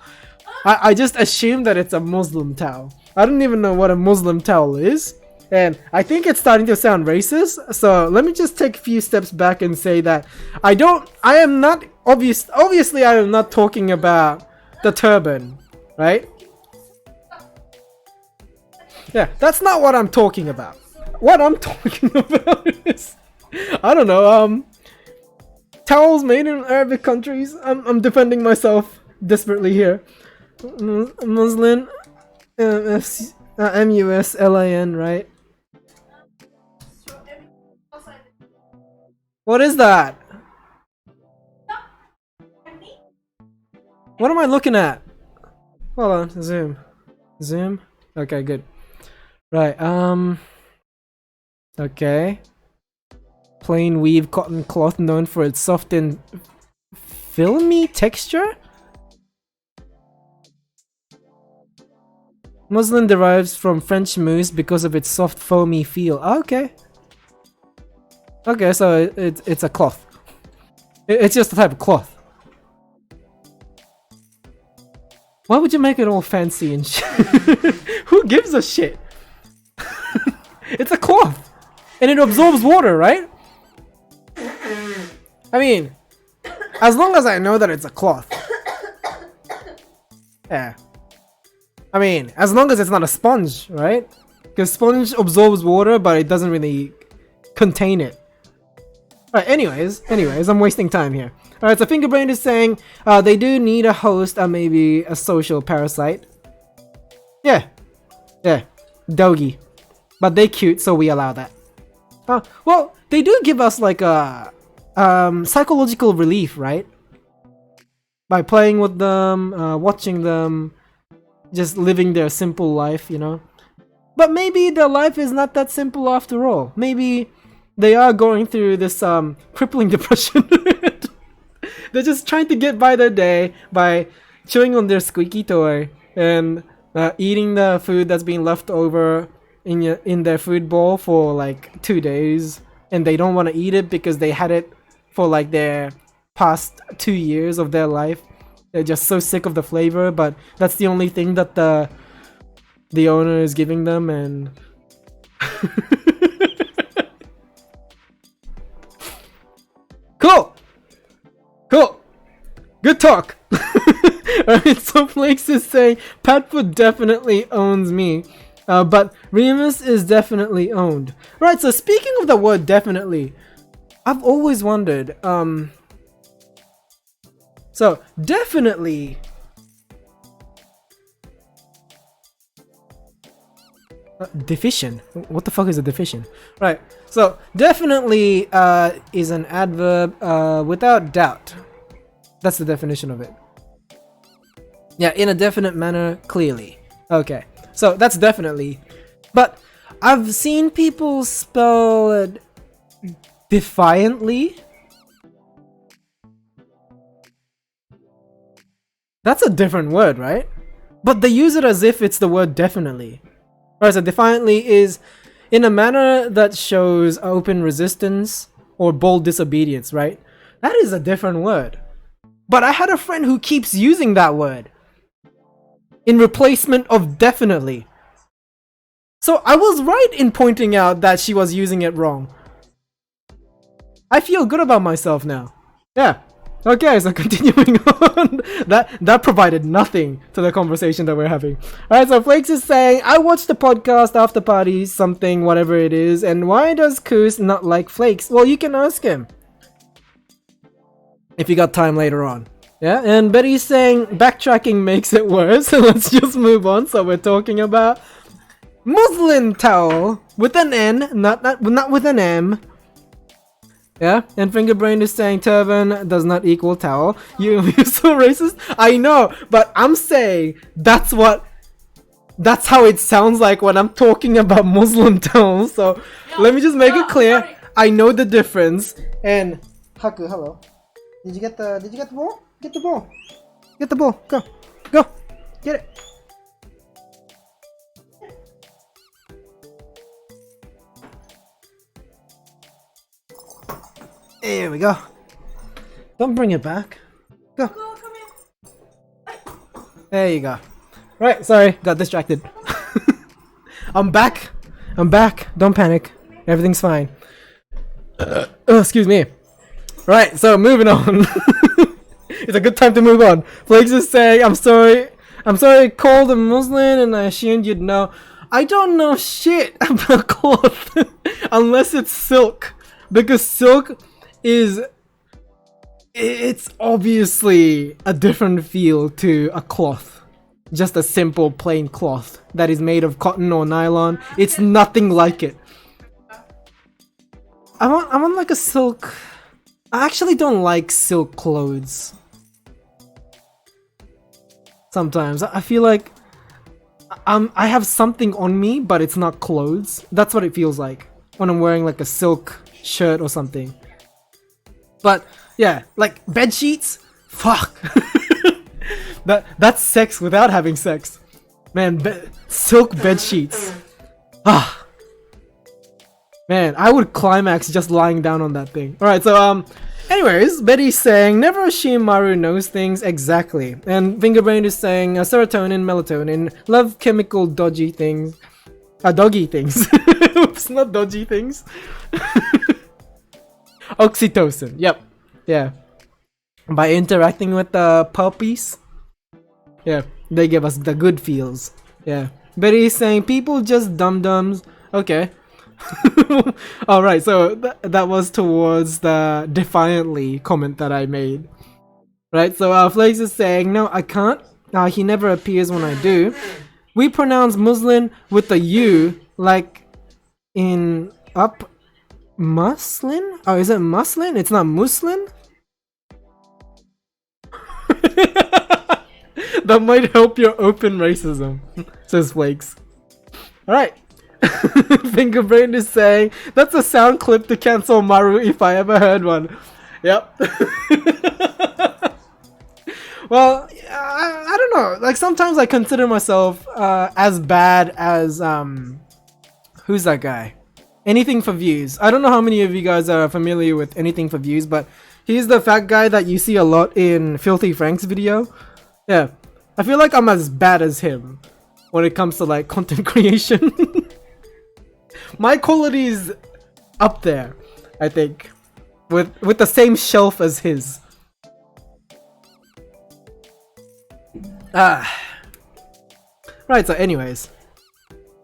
I just assumed that it's a Muslim towel. I don't even know what a Muslim towel is. And I think it's starting to sound racist, so let me just take a few steps back and say that obviously I am not talking about the turban, right? Yeah, that's not what I'm talking about. What I'm talking about is, I don't know, towels made in Arabic countries. I'm defending myself desperately here. Muslim, M-U-S-L-I-N, right? What is that? What am I looking at? Hold on, zoom. Okay, good. Right, okay. Plain weave cotton cloth known for its soft and filmy texture? Muslin derives from French mousse because of its soft foamy feel. Okay. Okay, so it's a cloth. It's just a type of cloth. Why would you make it all fancy and shit? Who gives a shit? It's a cloth! And it absorbs water, right? I mean, as long as I know that it's a cloth. Yeah. I mean, as long as it's not a sponge, right? Because sponge absorbs water, but it doesn't really contain it. Alright, anyways, I'm wasting time here. Alright, so Fingerbrain is saying they do need a host or maybe a social parasite. Yeah, doggy. But they cute, so we allow that. Well, they do give us like a psychological relief, right? By playing with them, watching them, just living their simple life, you know? But maybe their life is not that simple after all. Maybe they are going through this crippling depression. They're just trying to get by their day by chewing on their squeaky toy and eating the food that's been left over in their food bowl for like 2 days, and they don't want to eat it because they had it for like their past 2 years of their life. They're just so sick of the flavor, but that's the only thing that the owner is giving them, and Cool! Good talk! Alright, so Flakes is saying Patfoot definitely owns me. But Remus is definitely owned. Right, so speaking of the word definitely, I've always wondered, so definitely deficient. What the fuck is a deficient? Right, so definitely is an adverb without doubt. That's the definition of it. Yeah, in a definite manner, clearly. Okay, so that's definitely. But I've seen people spell it defiantly. That's a different word, right? but they use it as if it's the word definitely. Alright, so defiantly is in a manner that shows open resistance or bold disobedience, right? That is a different word. But I had a friend who keeps using that word in replacement of definitely. So I was right in pointing out that she was using it wrong. I feel good about myself now. Yeah. Okay, so continuing on. That provided nothing to the conversation that we're having. Alright, so Flakes is saying, I watched the podcast after party, something, whatever it is, and why does Koos not like Flakes? Well, you can ask him. If you got time later on. Yeah, and Betty's saying, backtracking makes it worse, so let's just move on. So we're talking about muslin towel with an N, not with an M. Yeah, and Fingerbrain is saying turban does not equal towel. You're so racist. I know, but I'm saying that's how it sounds like when I'm talking about muslin towel. So let me just make it clear. Sorry. I know the difference. And Haku, hello. Did you get the ball? Get the ball. Get the ball. Go. Get it. There we go. Don't bring it back. Go. Come here. There you go. Right, sorry, got distracted. I'm back. Don't panic. Everything's fine. Oh, excuse me. Right, so moving on. It's a good time to move on. Flakes is saying, I'm sorry, called a muslin and I assumed you'd know. I don't know shit about cloth unless it's silk. Because silk it's obviously a different feel to a cloth. Just a simple plain cloth that is made of cotton or nylon. It's nothing like it. I want like a silk. I actually don't like silk clothes. Sometimes I feel like I have something on me, but it's not clothes. That's what it feels like when I'm wearing like a silk shirt or something. But yeah, like bed sheets, fuck. That's sex without having sex, man. Silk bed sheets. Ah, man, I would climax just lying down on that thing. All right, so anyways, Betty's saying never assume Maru knows things exactly, and Fingerbrain is saying serotonin, melatonin, love chemical dodgy things. Doggy things. Oops, not dodgy things. Oxytocin. Yep. Yeah. By interacting with the puppies. Yeah. They give us the good feels. Yeah. Betty is saying people just dum-dums. Okay. Alright, so that was towards the defiantly comment that I made. Right, so Flakes is saying, no, I can't. He never appears when I do. We pronounce muslin with the U, like in up muslin? Oh, is it muslin? It's not muslin? That might help your open racism, says Flakes. Alright. Fingerbrain is saying, that's a sound clip to cancel Maru if I ever heard one. Yep. Well, I don't know. Like sometimes I consider myself as bad as who's that guy? Anything for Views. I don't know how many of you guys are familiar with Anything for Views, but he's the fat guy that you see a lot in Filthy Frank's video. Yeah, I feel like I'm as bad as him when it comes to like content creation. My quality is up there, I think, with the same shelf as his. Right, so anyways,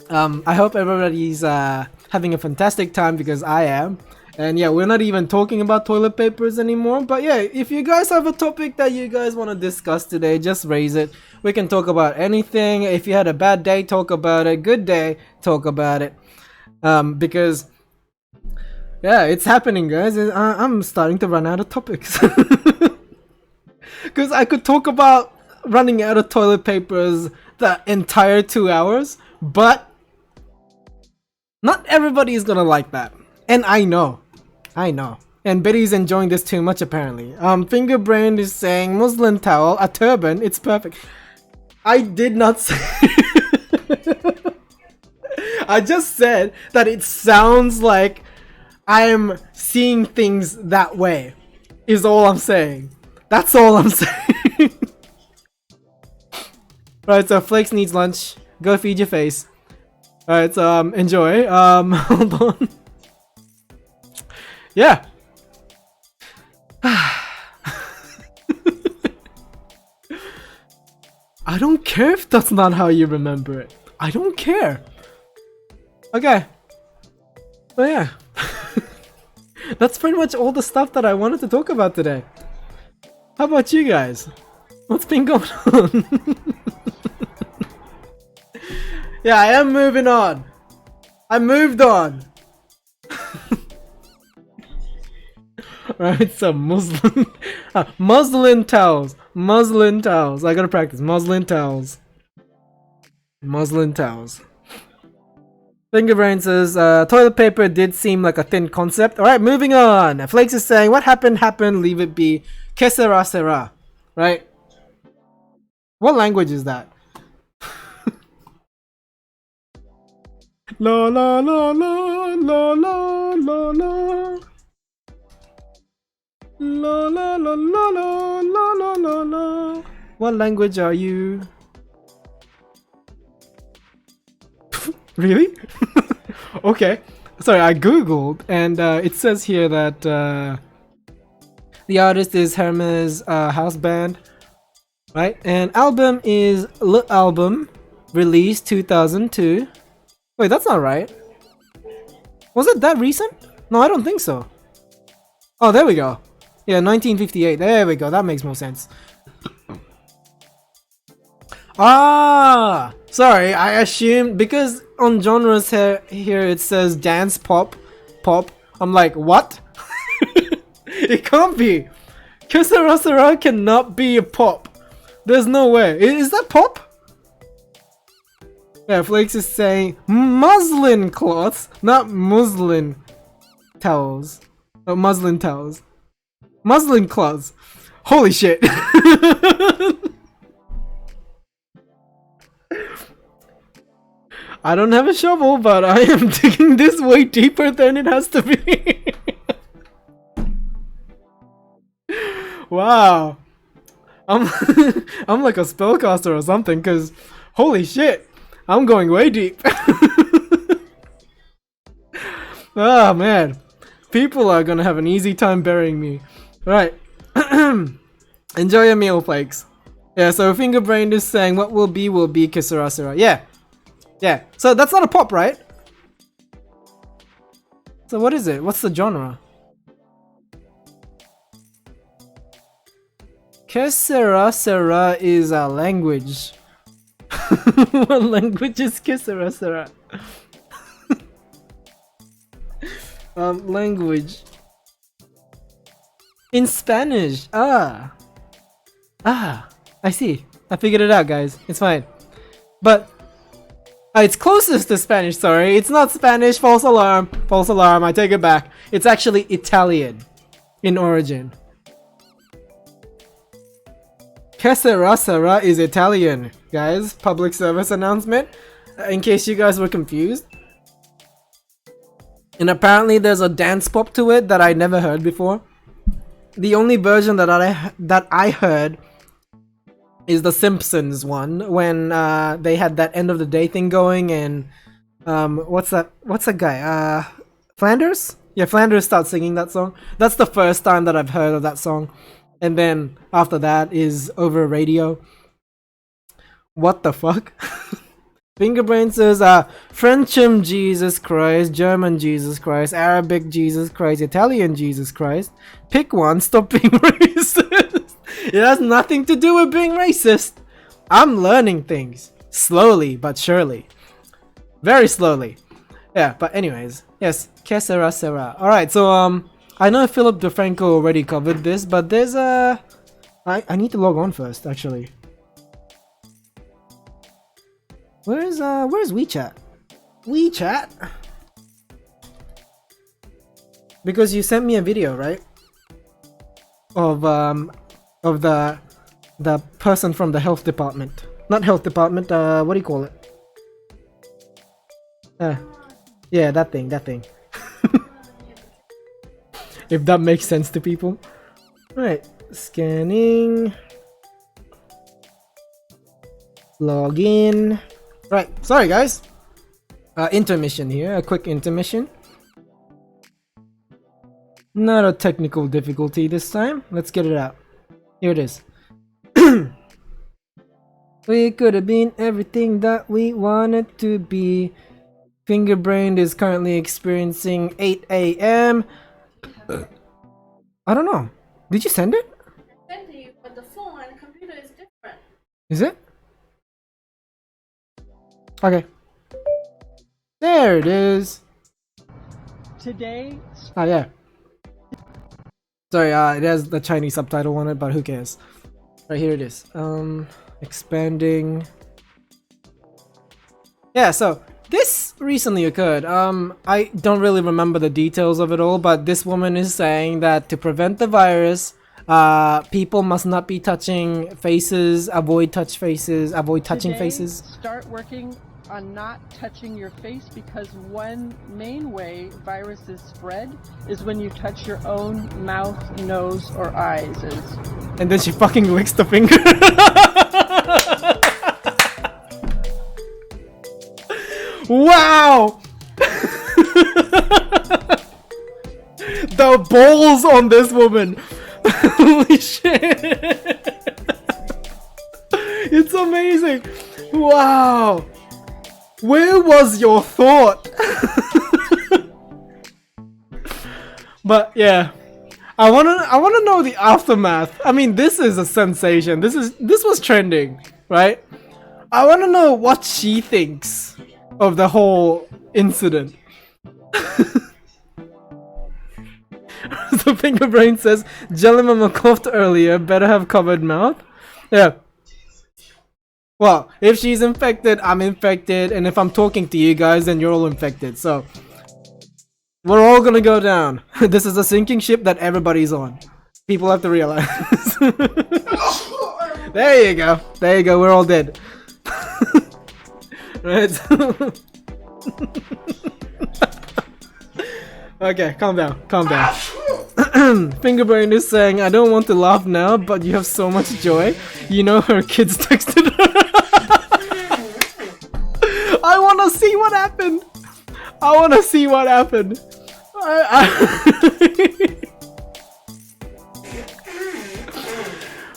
I hope everybody's having a fantastic time because I am. And yeah, we're not even talking about toilet papers anymore, but yeah, if you guys have a topic that you guys want to discuss today, just raise it. We can talk about anything. If you had a bad day, talk about it. Good day, talk about it. Because yeah, it's happening, guys. I'm starting to run out of topics. Because I could talk about running out of toilet papers the entire 2 hours, but not everybody is gonna like that. And I know. And Betty's enjoying this too much apparently. Fingerbrain is saying muslin towel, a turban, it's perfect. I did not say. I just said that it sounds like I'm seeing things that way. Is all I'm saying. That's all I'm saying. Right, so Flakes needs lunch. Go feed your face. Alright, so enjoy. Hold on. Yeah. I don't care if that's not how you remember it. I don't care. Okay. But yeah. That's pretty much all the stuff that I wanted to talk about today. How about you guys? What's been going on? Yeah, I am moving on. I moved on. Right, so muslin, muslin towels, muslin towels. I gotta practice muslin towels, muslin towels. Fingerbrain says, toilet paper did seem like a thin concept. All right, moving on. Flakes is saying, what happened, happened, leave it be. Que sera, sera. Right? What language is that? La la la la la la la la. La la la la la la la la la. What language are you? Really? Okay. Sorry, I googled and it says here that the artist is Hermes House Band, right? And album is Le Album, released 2002. Wait, that's not right. Was it that recent? No, I don't think so. Oh, there we go. Yeah, 1958. There we go. That makes more sense. Ah, sorry. I assumed because on genres here it says dance pop. I'm like, what? It can't be. Que sera sera cannot be a pop. There's no way. Is that pop? Yeah, Flakes is saying muslin cloths, not muslin towels. Oh, muslin towels. Muslin cloths. Holy shit. I don't have a shovel, but I am digging this way deeper than it has to be. Wow. I'm like a spellcaster or something, cause holy shit, I'm going way deep. Oh man, people are gonna have an easy time burying me. Right. Enjoy your meal, Flakes. Yeah, so Fingerbrain is saying what will be que sera sera. Yeah. Yeah. So that's not a pop, right? So what is it? What's the genre? Que sera sera is a language. What language is que sera sera? Language. In Spanish. I see. I figured it out, guys. It's fine. But it's closest to Spanish, sorry. It's not Spanish. False alarm. False alarm. I take it back. It's actually Italian in origin. Que sera sera is Italian, guys. Public service announcement. In case you guys were confused. And apparently there's a dance pop to it that I never heard before. The only version that I heard is the Simpsons one, when they had that end of the day thing going, and what's that guy, Flanders? Yeah, Flanders starts singing that song. That's the first time that I've heard of that song, and then after that is over radio. What the fuck? Fingerbrain says, Frenchum Jesus Christ, German Jesus Christ, Arabic Jesus Christ, Italian Jesus Christ. Pick one, stop being racist. It has nothing to do with being racist. I'm learning things. Slowly, but surely. Very slowly. Yeah, but anyways. Yes, que sera sera. Alright, so, I know Philip DeFranco already covered this, but there's a... I need to log on first, actually. Where's WeChat? WeChat? Because you sent me a video, right? Of the person from the health department. Not health department, what do you call it? Yeah, that thing. If that makes sense to people. Right, scanning. Login. Right, sorry guys. Intermission here, a quick intermission. Not a technical difficulty this time. Let's get it out. Here it is. We could have been everything that we wanted to be. Fingerbrained is currently experiencing 8 a.m. I don't know. Did you send it? I sent to you, but the phone and the computer is different. Is it? Okay. There it is. Today, Oh yeah. Sorry, it has the Chinese subtitle on it, but who cares? Right, here it is. Expanding. Yeah, so this recently occurred. I don't really remember the details of it all, but this woman is saying that to prevent the virus, people must not be touching faces, avoid touching today, faces. Start working on not touching your face, because one main way viruses spread is when you touch your own mouth, nose, or eyes. And then she fucking licks the finger. Wow! The balls on this woman. Holy shit. It's amazing. Wow. Where was your thought? But yeah. I wanna know the aftermath. I mean, this is a sensation. This was trending, right? I wanna know what she thinks of the whole incident. So Fingerbrain says, Jellimama coughed earlier, better have covered mouth. Yeah. Well, if she's infected, I'm infected, and if I'm talking to you guys, then you're all infected, so we're all gonna go down. This is a sinking ship that everybody's on. People have to realize. There you go. There you go, we're all dead. Right. Okay, calm down. Fingerbrain is saying, I don't want to laugh now, but you have so much joy. You know her kids texted her. I wanna see what happened.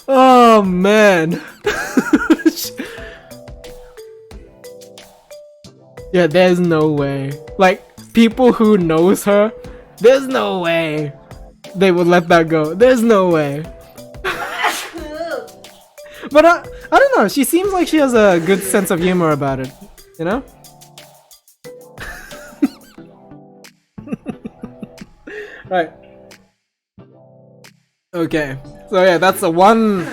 Oh man. Yeah, there's no way. Like, people who knows her, there's no way they would let that go. There's no way. But I don't know. She seems like she has a good sense of humor about it. You know? Right. Okay. So yeah, that's the one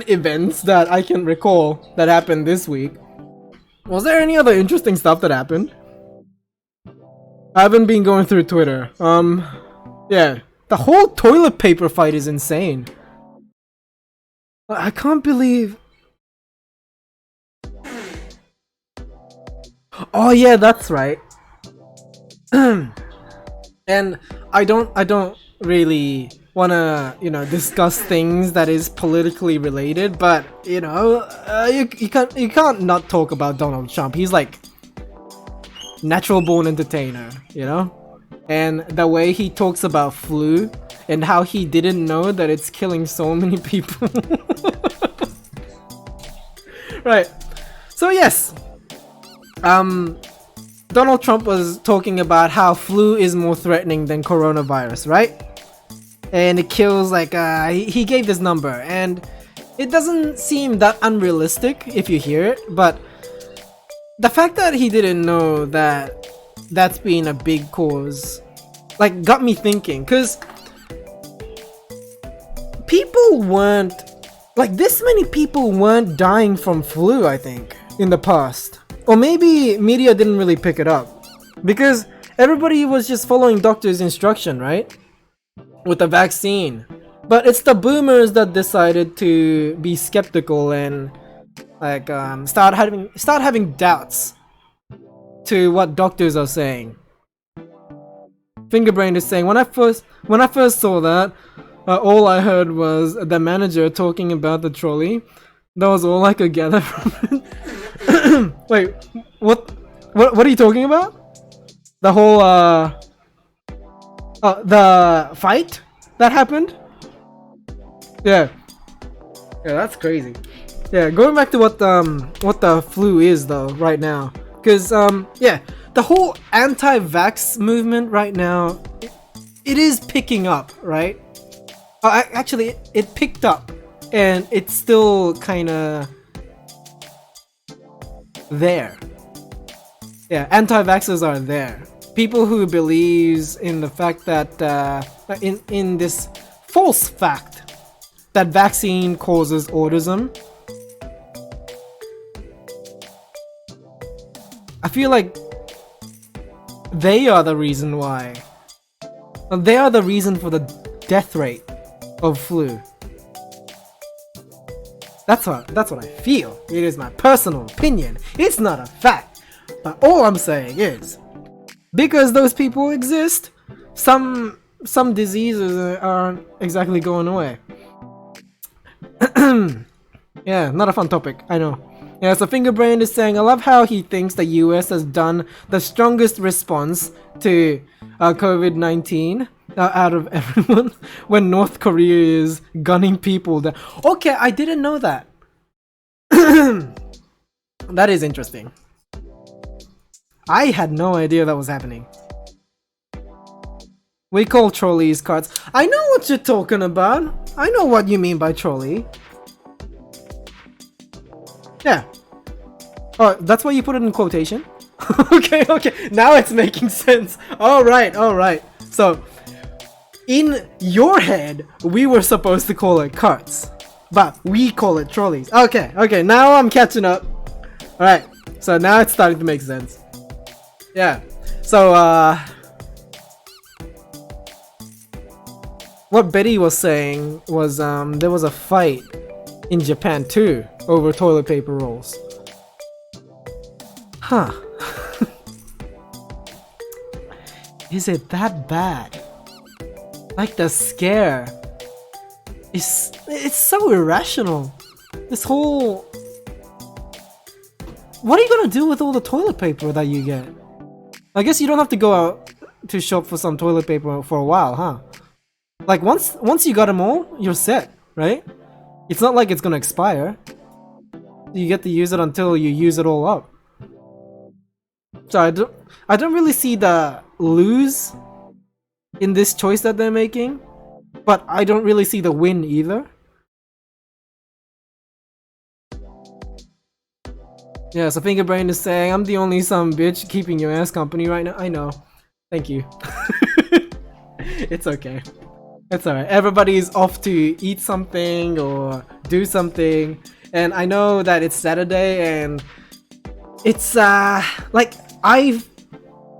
event that I can recall that happened this week. Was there any other interesting stuff that happened? I haven't been going through Twitter. Yeah. The whole toilet paper fight is insane. I can't believe... Oh yeah, that's right. And I don't really wanna, discuss things that is politically related, but you can't not talk about Donald Trump. He's like natural born entertainer, and the way he talks about flu and how he didn't know that it's killing so many people. Right. So yes, Donald Trump was talking about how flu is more threatening than coronavirus, right? And it kills he gave this number, and it doesn't seem that unrealistic if you hear it, but the fact that he didn't know that that's been a big cause, got me thinking, cause people weren't, this many people weren't dying from flu, I think, in the past. Or maybe media didn't really pick it up, because everybody was just following doctor's instruction, right? With the vaccine. But it's the boomers that decided to be skeptical and like start having doubts to what doctors are saying. Fingerbrain is saying, when I first saw that, all I heard was the manager talking about the trolley. That was all I could gather from it. Wait, what are you talking about? The whole the fight that happened? Yeah, that's crazy. Yeah, going back to what the flu is though right now, because yeah, the whole anti-vax movement right now, it is picking up, right? Actually, it picked up, and it's still kind of there. Yeah, anti-vaxxers are there. People who believes in the fact that in this false fact that vaccine causes autism. I feel like they are the reason why. They are the reason for the death rate of flu. That's what I feel. It is my personal opinion. It's not a fact. But all I'm saying is, because those people exist, some diseases aren't exactly going away. Yeah, not a fun topic, I know. Yeah, so Fingerbrain is saying, I love how he thinks the US has done the strongest response to COVID-19 out of everyone, when North Korea is gunning people down. Okay, I didn't know that. That is interesting. I had no idea that was happening. We call trolleys carts. I know what you're talking about. I know what you mean by trolley. Yeah. Oh, that's why you put it in quotation? Okay, now it's making sense. Alright. So, in your head, we were supposed to call it carts, but we call it trolleys. Okay, now I'm catching up. Alright, so now it's starting to make sense. Yeah, so what Betty was saying was there was a fight in Japan too over toilet paper rolls. Huh. Is it that bad? Like, the scare is, it's so irrational. This whole, what are you gonna do with all the toilet paper that you get? I guess you don't have to go out to shop for some toilet paper for a while, huh? Like, once you got them all, you're set, right? It's not like it's gonna expire. You get to use it until you use it all up. So I don't really see the lose in this choice that they're making, but I don't really see the win either. Yeah, so Fingerbrain is saying, I'm the only some bitch keeping your ass company right now. I know. Thank you. It's okay. It's alright. Everybody's off to eat something or do something. And I know that it's Saturday and it's like, I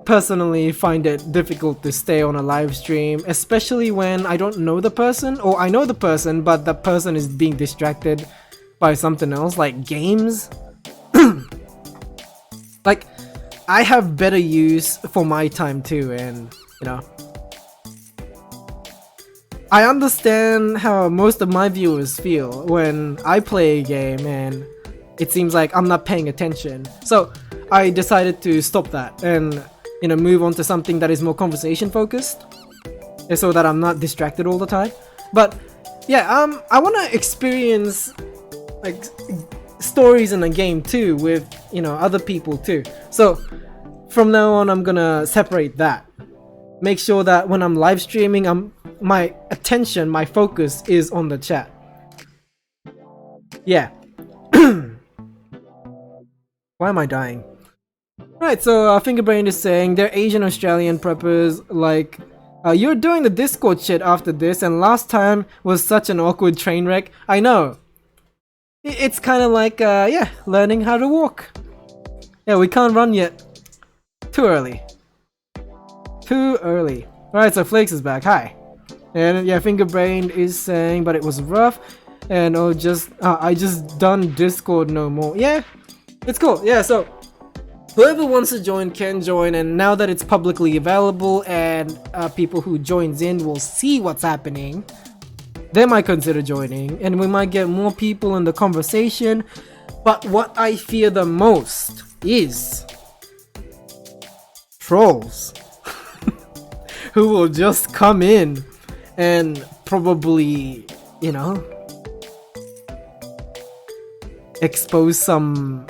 personally find it difficult to stay on a live stream, especially when I don't know the person, or I know the person but the person is being distracted by something else, like games. Like, I have better use for my time too, and you know, I understand how most of my viewers feel when I play a game and it seems like I'm not paying attention. So I decided to stop that and, you know, move on to something that is more conversation focused, so that I'm not distracted all the time. But yeah, I want to experience like stories in a game too with, you know, other people too. So from now on, I'm gonna separate that. Make sure that when I'm live streaming, my attention, my focus is on the chat. Yeah. Why am I dying? Right, so Fingerbrain is saying they're Asian Australian preppers, like, you're doing the Discord shit after this, and last time was such an awkward train wreck. I know. It's kind of like, yeah, learning how to walk. Yeah, we can't run yet. Too early. Too early. Alright, so Flakes is back. Hi. And yeah, Fingerbrain is saying, but it was rough. and oh, just I just done Discord no more. Yeah, it's cool. Yeah, so whoever wants to join can join, and now that it's publicly available and people who joins in will see what's happening, they might consider joining, and we might get more people in the conversation. But what I fear the most is trolls who will just come in and probably, you know, expose some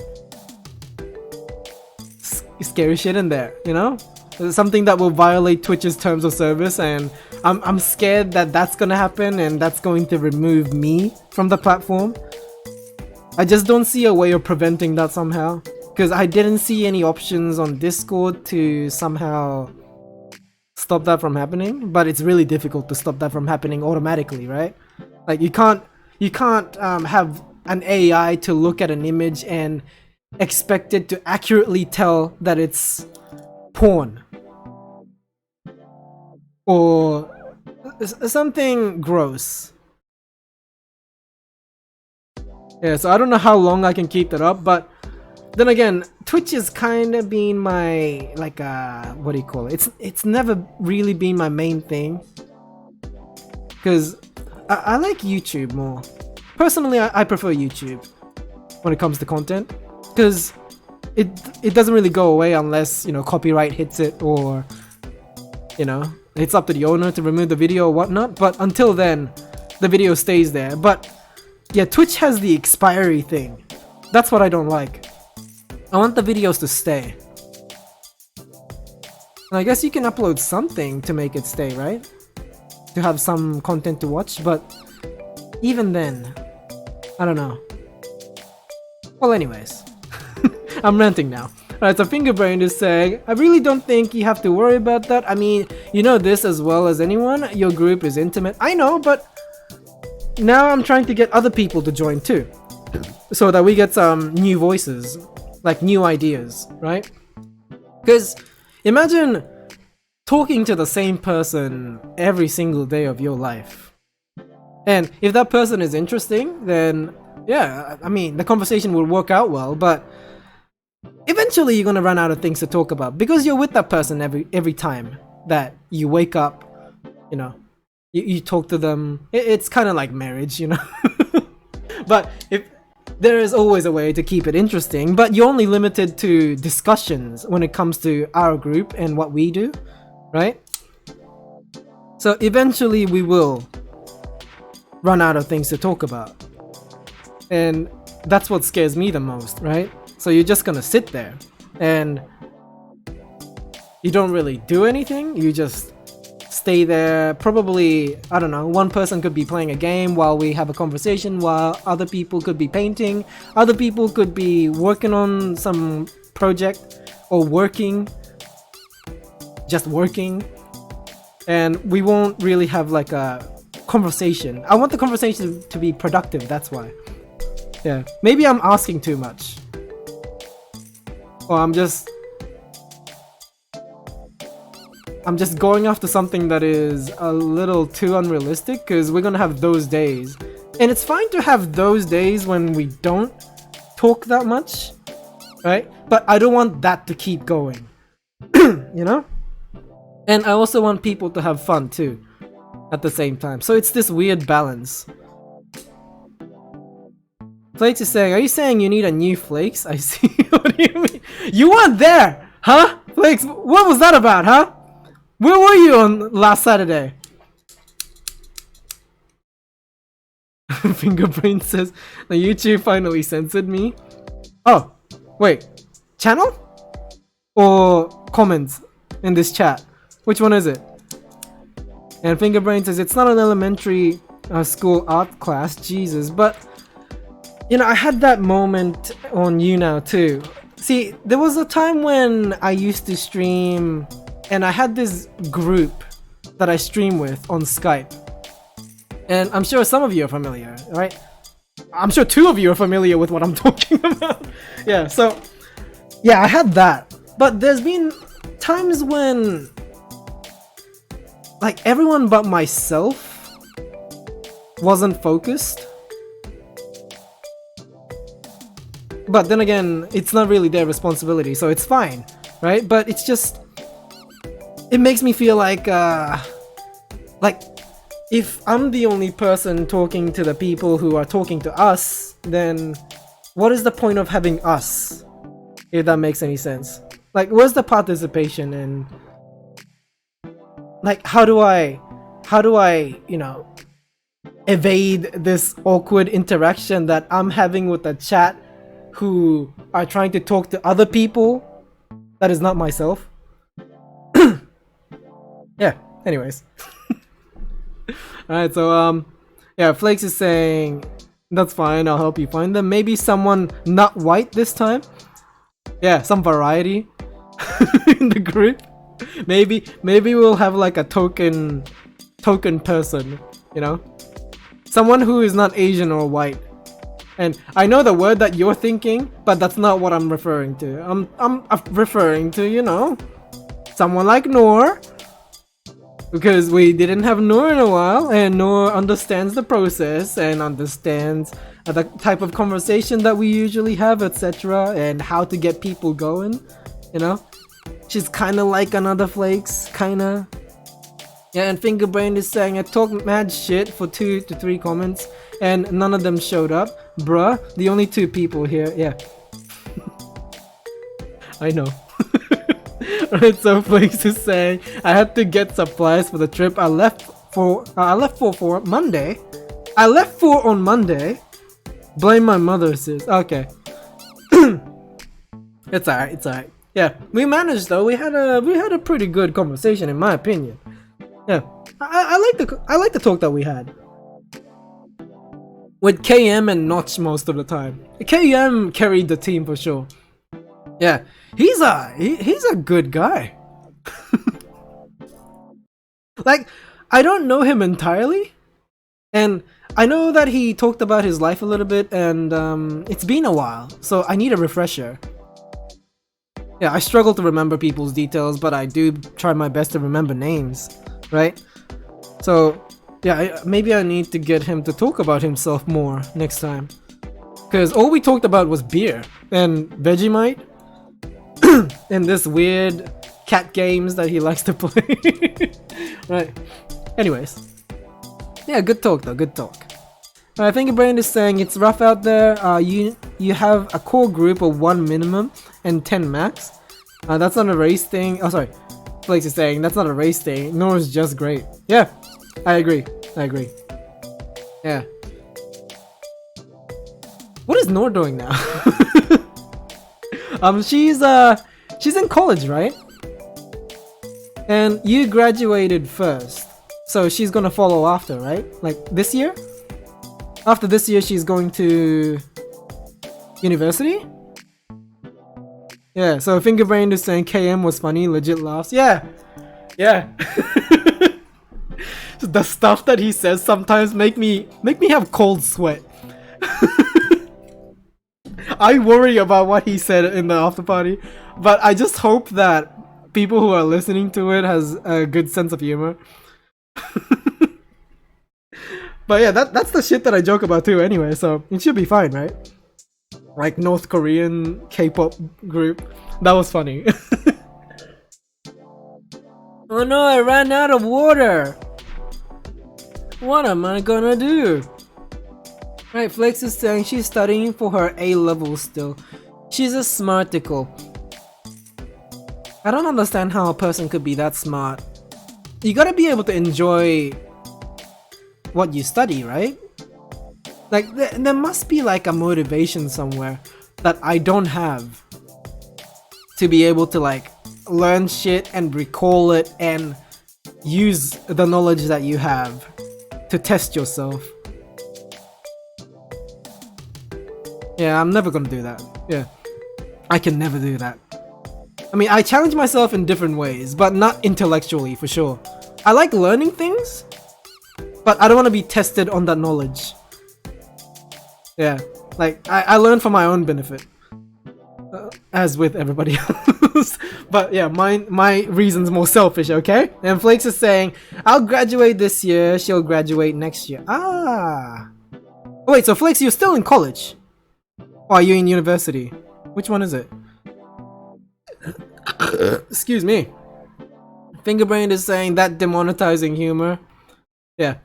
scary shit in there, you know? Something that will violate Twitch's terms of service, and I'm scared that that's gonna happen and that's going to remove me from the platform. I just don't see a way of preventing that somehow, because I didn't see any options on Discord to somehow stop that from happening, but it's really difficult to stop that from happening automatically, right? Like you can't have an AI to look at an image and expect it to accurately tell that it's porn or something gross. Yeah, so I don't know how long I can keep that up, but then again, Twitch has kind of been my, like, what do you call it? It's never really been my main thing, because I like YouTube more. Personally, I prefer YouTube when it comes to content, because it doesn't really go away unless, you know, copyright hits it, or, you know, it's up to the owner to remove the video or whatnot. But until then, the video stays there. But yeah, Twitch has the expiry thing. That's what I don't like. I want the videos to stay. And I guess you can upload something to make it stay, right? To have some content to watch, but even then, I don't know. Well, anyways, I'm ranting now. Alright, so Fingerbrain is saying, I really don't think you have to worry about that. I mean, you know this as well as anyone. Your group is intimate. I know, but now I'm trying to get other people to join too, so that we get some new voices, like new ideas, right? Because imagine talking to the same person every single day of your life, and if that person is interesting, then yeah, I mean, the conversation will work out well, but eventually you're gonna run out of things to talk about because you're with that person every time that you wake up, you know. You talk to them. It's kind of like marriage, you know. But if there is always a way to keep it interesting, but you're only limited to discussions when it comes to our group and what we do, right? So eventually we will run out of things to talk about, and that's what scares me the most, right? So you're just gonna sit there and you don't really do anything. You just stay there. Probably, I don't know, one person could be playing a game while we have a conversation, while other people could be painting, other people could be working on some project, or just working, and we won't really have like a conversation. I want the conversation to be productive, that's why. Yeah, maybe I'm asking too much, or I'm just going after something that is a little too unrealistic, because we're gonna have those days. And it's fine to have those days when we don't talk that much, right? But I don't want that to keep going, you know? And I also want people to have fun too, at the same time. So it's this weird balance. Flakes is saying, are you saying you need a new Flakes? I see. What do you mean? You weren't there, huh? Flakes, what was that about, huh? Where were you on last Saturday? Fingerbrain says, the YouTube finally censored me. Oh, wait. Channel? Or comments in this chat? Which one is it? And Fingerbrain says, it's not an elementary school art class, Jesus. But, you know, I had that moment on YouNow too. See, there was a time when I used to stream, and I had this group that I stream with on Skype. And I'm sure some of you are familiar, right? I'm sure 2 of you are familiar with what I'm talking about. Yeah, so, yeah, I had that. But there's been times when, like, everyone but myself wasn't focused. but then again, it's not really their responsibility, so it's fine, right? But it's just, it makes me feel like if I'm the only person talking to the people who are talking to us, then what is the point of having us? If that makes any sense. Like, where's the participation in, like, how do I, you know, evade this awkward interaction that I'm having with the chat who are trying to talk to other people that is not myself? Yeah, anyways. Alright, so yeah, Flakes is saying that's fine, I'll help you find them. Maybe someone not white this time? Yeah, some variety in the group. Maybe we'll have like a token person, you know? Someone who is not Asian or white. And I know the word that you're thinking, but that's not what I'm referring to. I'm referring to, you know, someone like Noor. Because we didn't have Noor in a while, and Noor understands the process and understands the type of conversation that we usually have, etc. and how to get people going, you know? She's kinda like another Flakes, kinda. Yeah, and Fingerbrain is saying I talked mad shit for 2 to 3 comments and none of them showed up. Bruh, the only 2 people here, yeah. I know. Right, so Flakes is saying I had to get supplies for the trip. I left for Monday. I left for on Monday. Blame my mother, sis. Okay. It's alright. Yeah, we managed though. We had a pretty good conversation in my opinion. Yeah, I like the talk that we had with KM and Notch most of the time. KM carried the team for sure. Yeah, he's a good guy. Like, I don't know him entirely, and I know that he talked about his life a little bit, and it's been a while, so I need a refresher. Yeah, I struggle to remember people's details, but I do try my best to remember names, right? So, yeah, maybe I need to get him to talk about himself more next time. Because all we talked about was beer, and Vegemite, and this weird cat games that he likes to play. Right. Anyways. Yeah, good talk though, good talk. I think Brain is saying it's rough out there. You have a core group of 1 minimum and 10 max. That's not a race thing. Oh, sorry. Flakes is saying that's not a race thing. Nor is just great. Yeah, I agree. Yeah. What is Noor doing now? She's in college, right? And you graduated first, so she's gonna follow after, right? Like this year? After this year, she's going to university? Yeah, so Fingerbrain is saying KM was funny, legit laughs. Yeah. The stuff that he says sometimes make me have cold sweat. I worry about what he said in the after party, but I just hope that people who are listening to it has a good sense of humor. But yeah, that's the shit that I joke about too anyway, so it should be fine, right? Like North Korean K-pop group. That was funny. Oh no, I ran out of water! What am I gonna do? Right, Flex is saying she's studying for her A-level still. She's a smarticle. I don't understand how a person could be that smart. You gotta be able to enjoy what you study, right? Like, there must be like a motivation somewhere that I don't have to be able to like learn shit and recall it and use the knowledge that you have to test yourself. Yeah, I'm never gonna do that. Yeah, I can never do that. I mean, I challenge myself in different ways, but not intellectually for sure. I like learning things, but I don't want to be tested on that knowledge. Yeah, like I learn for my own benefit, as with everybody else. But yeah, my reason's more selfish, okay? And Flakes is saying, I'll graduate this year, she'll graduate next year. Ah! Wait, so Flakes, you're still in college? Oh, are you in university? Which one is it? Excuse me. Fingerbrain is saying that demonetizing humor. Yeah.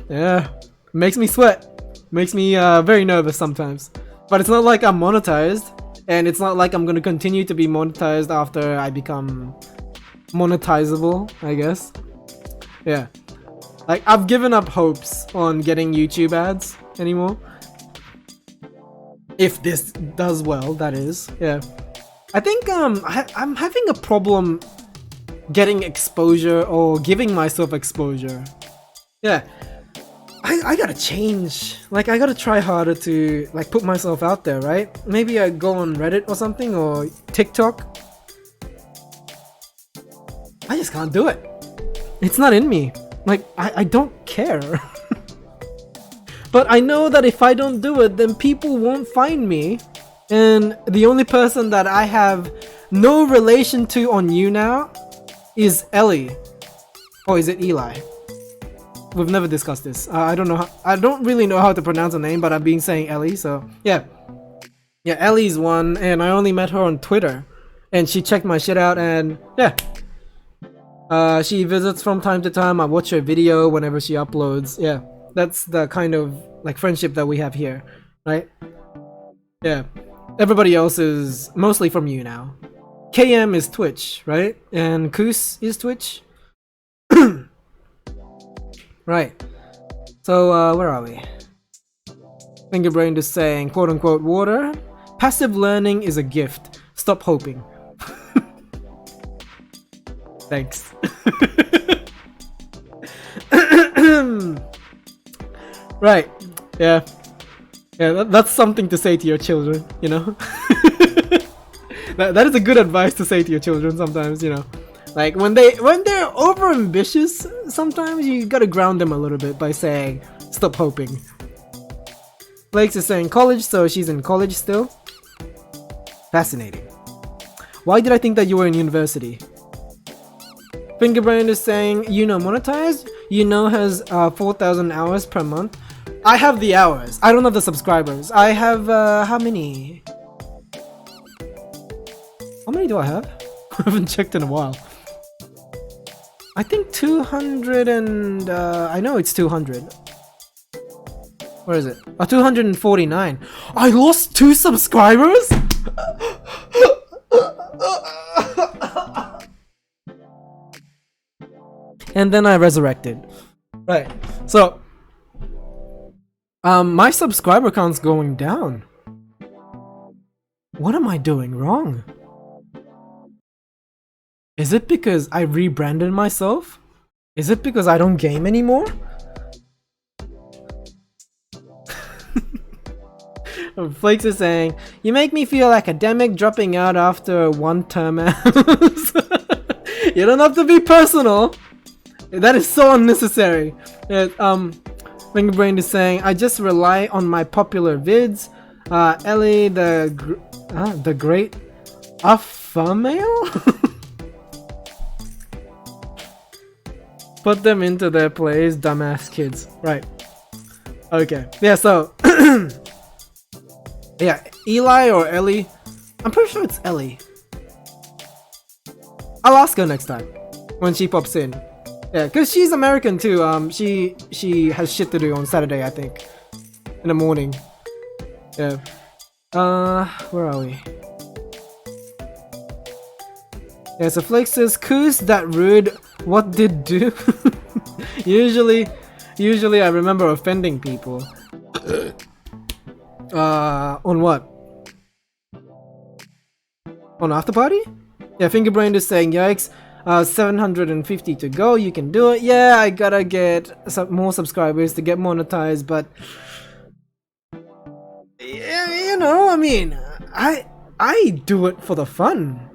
Yeah. Makes me sweat. Makes me very nervous sometimes. But it's not like I'm monetized. And it's not like I'm gonna continue to be monetized after I become monetizable, I guess. Yeah. Like, I've given up hopes on getting YouTube ads anymore. If this does well, that is. Yeah. I think I'm having a problem getting exposure or giving myself exposure. Yeah. I gotta change. Like, I gotta try harder to like put myself out there, right? Maybe I go on Reddit or something, or TikTok. I just can't do it. It's not in me. Like, I don't care. But I know that if I don't do it, then people won't find me. And the only person that I have no relation to on YouNow is Ellie. Or is it Eli? We've never discussed this. I don't really know how to pronounce her name, but I've been saying Ellie, so yeah. Yeah, Ellie's one, and I only met her on Twitter. And she checked my shit out, and yeah. She visits from time to time. I watch her video whenever she uploads. Yeah, that's the kind of like friendship that we have here, right? Yeah. Everybody else is mostly from YouNow. KM is Twitch, right? And Koos is Twitch. Right. So, where are we? Fingerbrain is saying, quote unquote, water. Passive learning is a gift. Stop hoping. Thanks. Right. Yeah. Yeah, that's something to say to your children, you know? that is a good advice to say to your children sometimes, you know? Like, when they're over ambitious, sometimes you gotta ground them a little bit by saying, stop hoping. Flakes is saying college, so she's in college still. Fascinating. Why did I think that you were in university? Fingerbrain is saying, YouNow monetized? YouNow has 4,000 hours per month. I have the hours. I don't have the subscribers. I have, how many? How many do I have? I haven't checked in a while. I think 200 and, I know it's 200. Where is it? Oh, 249. I lost 2 subscribers? And then I resurrected. Right. So, my subscriber count's going down. What am I doing wrong? Is it because I rebranded myself? Is it because I don't game anymore? Flakes is saying, you make me feel academic dropping out after 1 term. You don't have to be personal. That is so unnecessary. Fingerbrain is saying, I just rely on my popular vids. Ellie, the great Afamail? Put them into their place, dumbass kids. Right. Okay. Yeah, so... yeah, Eli or Ellie? I'm pretty sure it's Ellie. I'll ask her next time. When she pops in. Yeah, because she's American too. She has shit to do on Saturday, I think. In the morning. Yeah. Where are we? Yeah, so Flake says, Koos, that rude. What did do? Usually I remember offending people. On what? On After Party? Yeah, Fingerbrain is saying, yikes. 750 to go, you can do it. Yeah, I gotta get some more subscribers to get monetized, but yeah, you know, I mean, I do it for the fun.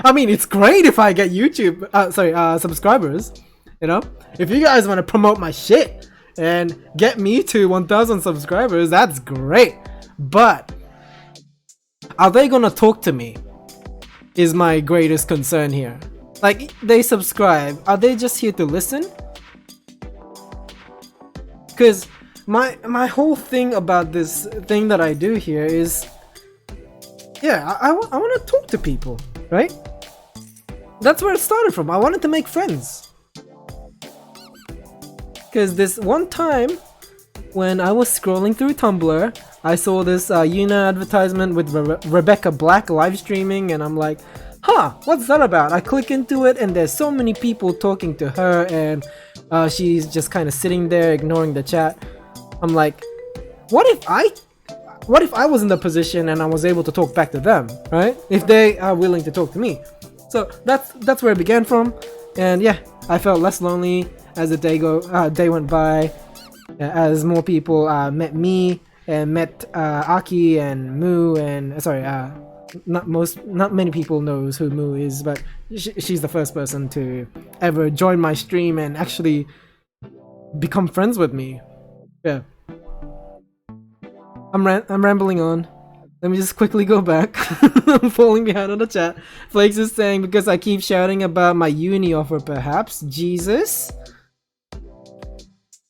I mean, it's great if I get YouTube, subscribers. You know, if you guys want to promote my shit and get me to 1,000 subscribers, that's great. But are they gonna talk to me? Is my greatest concern here. Like, they subscribe, are they just here to listen? Because my whole thing about this thing that I do here is, yeah, I want to talk to people, right? That's where it started from. I wanted to make friends. Because this one time when I was scrolling through Tumblr, I saw this Yuna advertisement with Rebecca Black live streaming, and I'm like, huh, what's that about? I click into it, and there's so many people talking to her, and she's just kind of sitting there ignoring the chat. I'm like, what if I was in the position and I was able to talk back to them, right? If they are willing to talk to me. So that's where it began from, and yeah, I felt less lonely as the day went by, as more people met me and met Aki and Moo, and sorry, not many people knows who Moo is, but she's the first person to ever join my stream and actually become friends with me. Yeah, I'm rambling on. Let me just quickly go back. I'm falling behind on the chat. Flakes is saying, because I keep shouting about my uni offer perhaps. Jesus.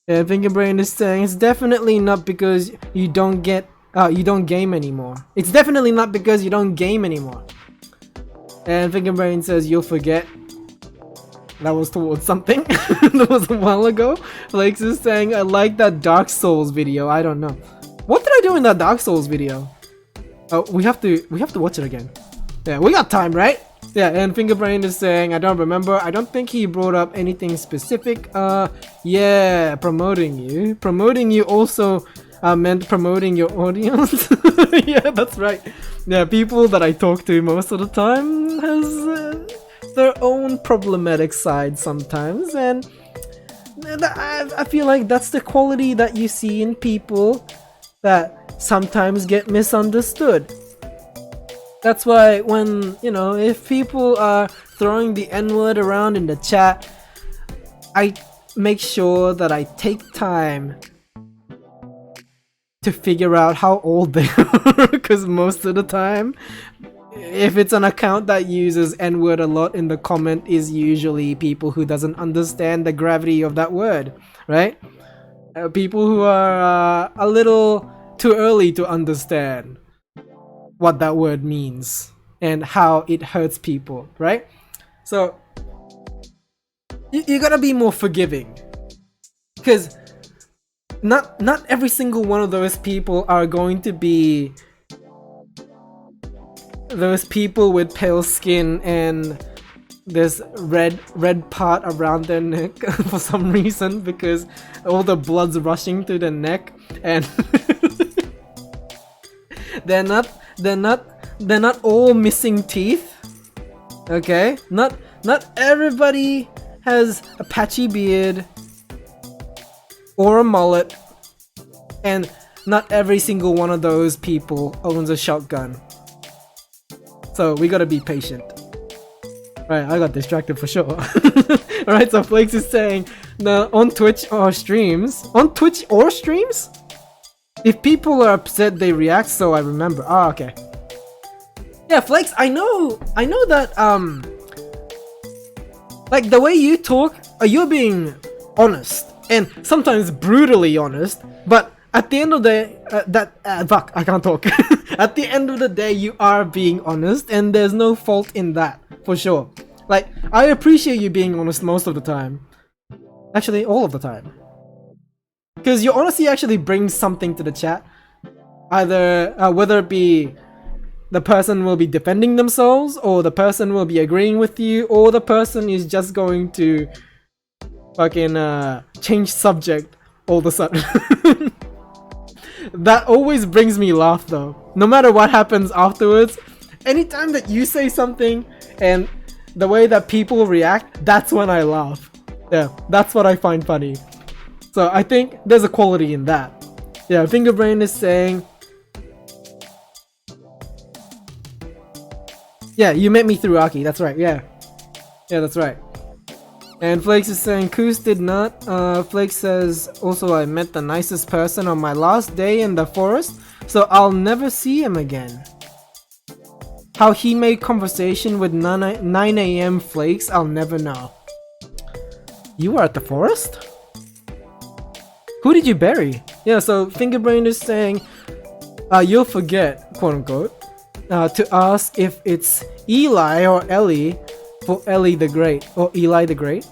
And Fingerbrain is saying, it's definitely not because you don't game anymore. It's definitely not because you don't game anymore. And Fingerbrain says, you'll forget. That was towards something. That was a while ago. Flakes is saying, I like that Dark Souls video. I don't know. What did I do in that Dark Souls video? Oh, we have to watch it again. Yeah, we got time, right? Yeah, and Fingerbrain is saying, I don't remember. I don't think he brought up anything specific. Yeah, promoting you. Promoting you also meant promoting your audience. Yeah, that's right. Yeah, people that I talk to most of the time has their own problematic side sometimes, and I feel like that's the quality that you see in people that sometimes get misunderstood. That's why when, you know, if people are throwing the N-word around in the chat, I make sure that I take time to figure out how old they are, because most of the time, if it's an account that uses N-word a lot in the comment, is usually people who doesn't understand the gravity of that word, right? People who are a little too early to understand what that word means and how it hurts people, right? So you gotta be more forgiving, because not every single one of those people are going to be those people with pale skin and this red part around their neck for some reason, because all the blood's rushing to the neck, and they're not all missing teeth. Okay, not everybody has a patchy beard or a mullet, and not every single one of those people owns a shotgun. So we gotta be patient. Right, I got distracted for sure. Alright, so Flakes is saying, on Twitch or streams, if people are upset, they react, so I remember. Ah, okay. Yeah, Flakes, I know that, like, the way you talk, you're being honest, and sometimes brutally honest, but at the end of the day, fuck, I can't talk. At the end of the day, you are being honest, and there's no fault in that, for sure. Like, I appreciate you being honest most of the time. Actually, all of the time. Because your honesty actually brings something to the chat. Either, whether it be the person will be defending themselves, or the person will be agreeing with you, or the person is just going to fucking change subject all of a sudden. That always brings me laugh though. No matter what happens afterwards, anytime that you say something and the way that people react, that's when I laugh. Yeah, that's what I find funny. So I think there's a quality in that. Yeah, Fingerbrain is saying, yeah, you met me through Aki, that's right, yeah. Yeah, that's right. And Flakes is saying, Koos did not. Flakes says, also I met the nicest person on my last day in the forest, so I'll never see him again. How he made conversation with 9 AM Flakes, I'll never know. You were at the forest? Who did you bury? Yeah, so Fingerbrain is saying, you'll forget, quote unquote, to ask if it's Eli or Ellie for Ellie the Great, or Eli the Great.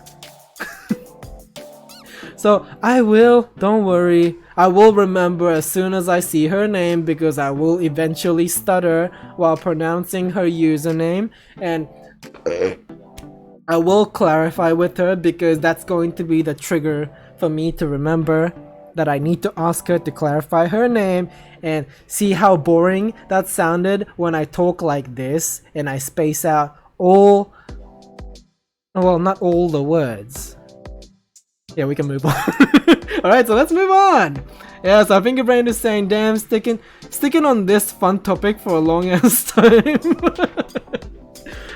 So I will, don't worry, I will remember as soon as I see her name, because I will eventually stutter while pronouncing her username, and I will clarify with her, because that's going to be the trigger for me to remember that I need to ask her to clarify her name. And see how boring that sounded when I talk like this and I space out all, well, not all the words. Yeah, we can move on. Alright, so let's move on. Yeah, so Fingerbrain is saying, damn, sticking on this fun topic for a long ass time.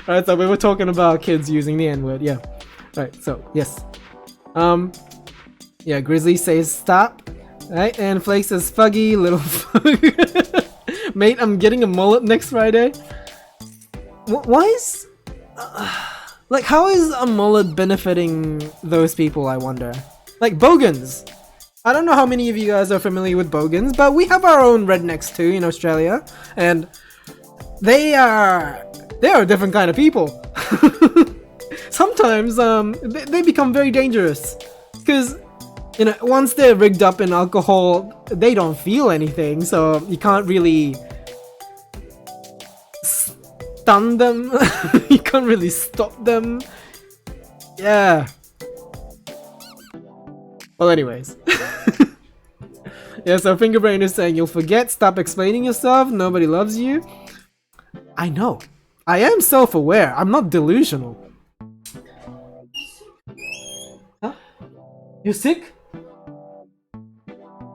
Alright, so we were talking about kids using the N-word, yeah. Alright, so, yes. Yeah, Grizzly says stop. Right, and Flake says fuggy, little fug. Mate, I'm getting a mullet next Friday. Why is... like, how is a mullet benefiting those people, I wonder? Like, bogans. I don't know how many of you guys are familiar with bogans, but we have our own rednecks too in Australia. And they are a different kind of people. Sometimes, they become very dangerous. Because, you know, once they're rigged up in alcohol, they don't feel anything, so you can't really stun them. You can't really stop them. Yeah. Well, anyways. Yeah, so Fingerbrain is saying, you'll forget, stop explaining yourself, nobody loves you. I know. I am self-aware. I'm not delusional. Huh? You sick?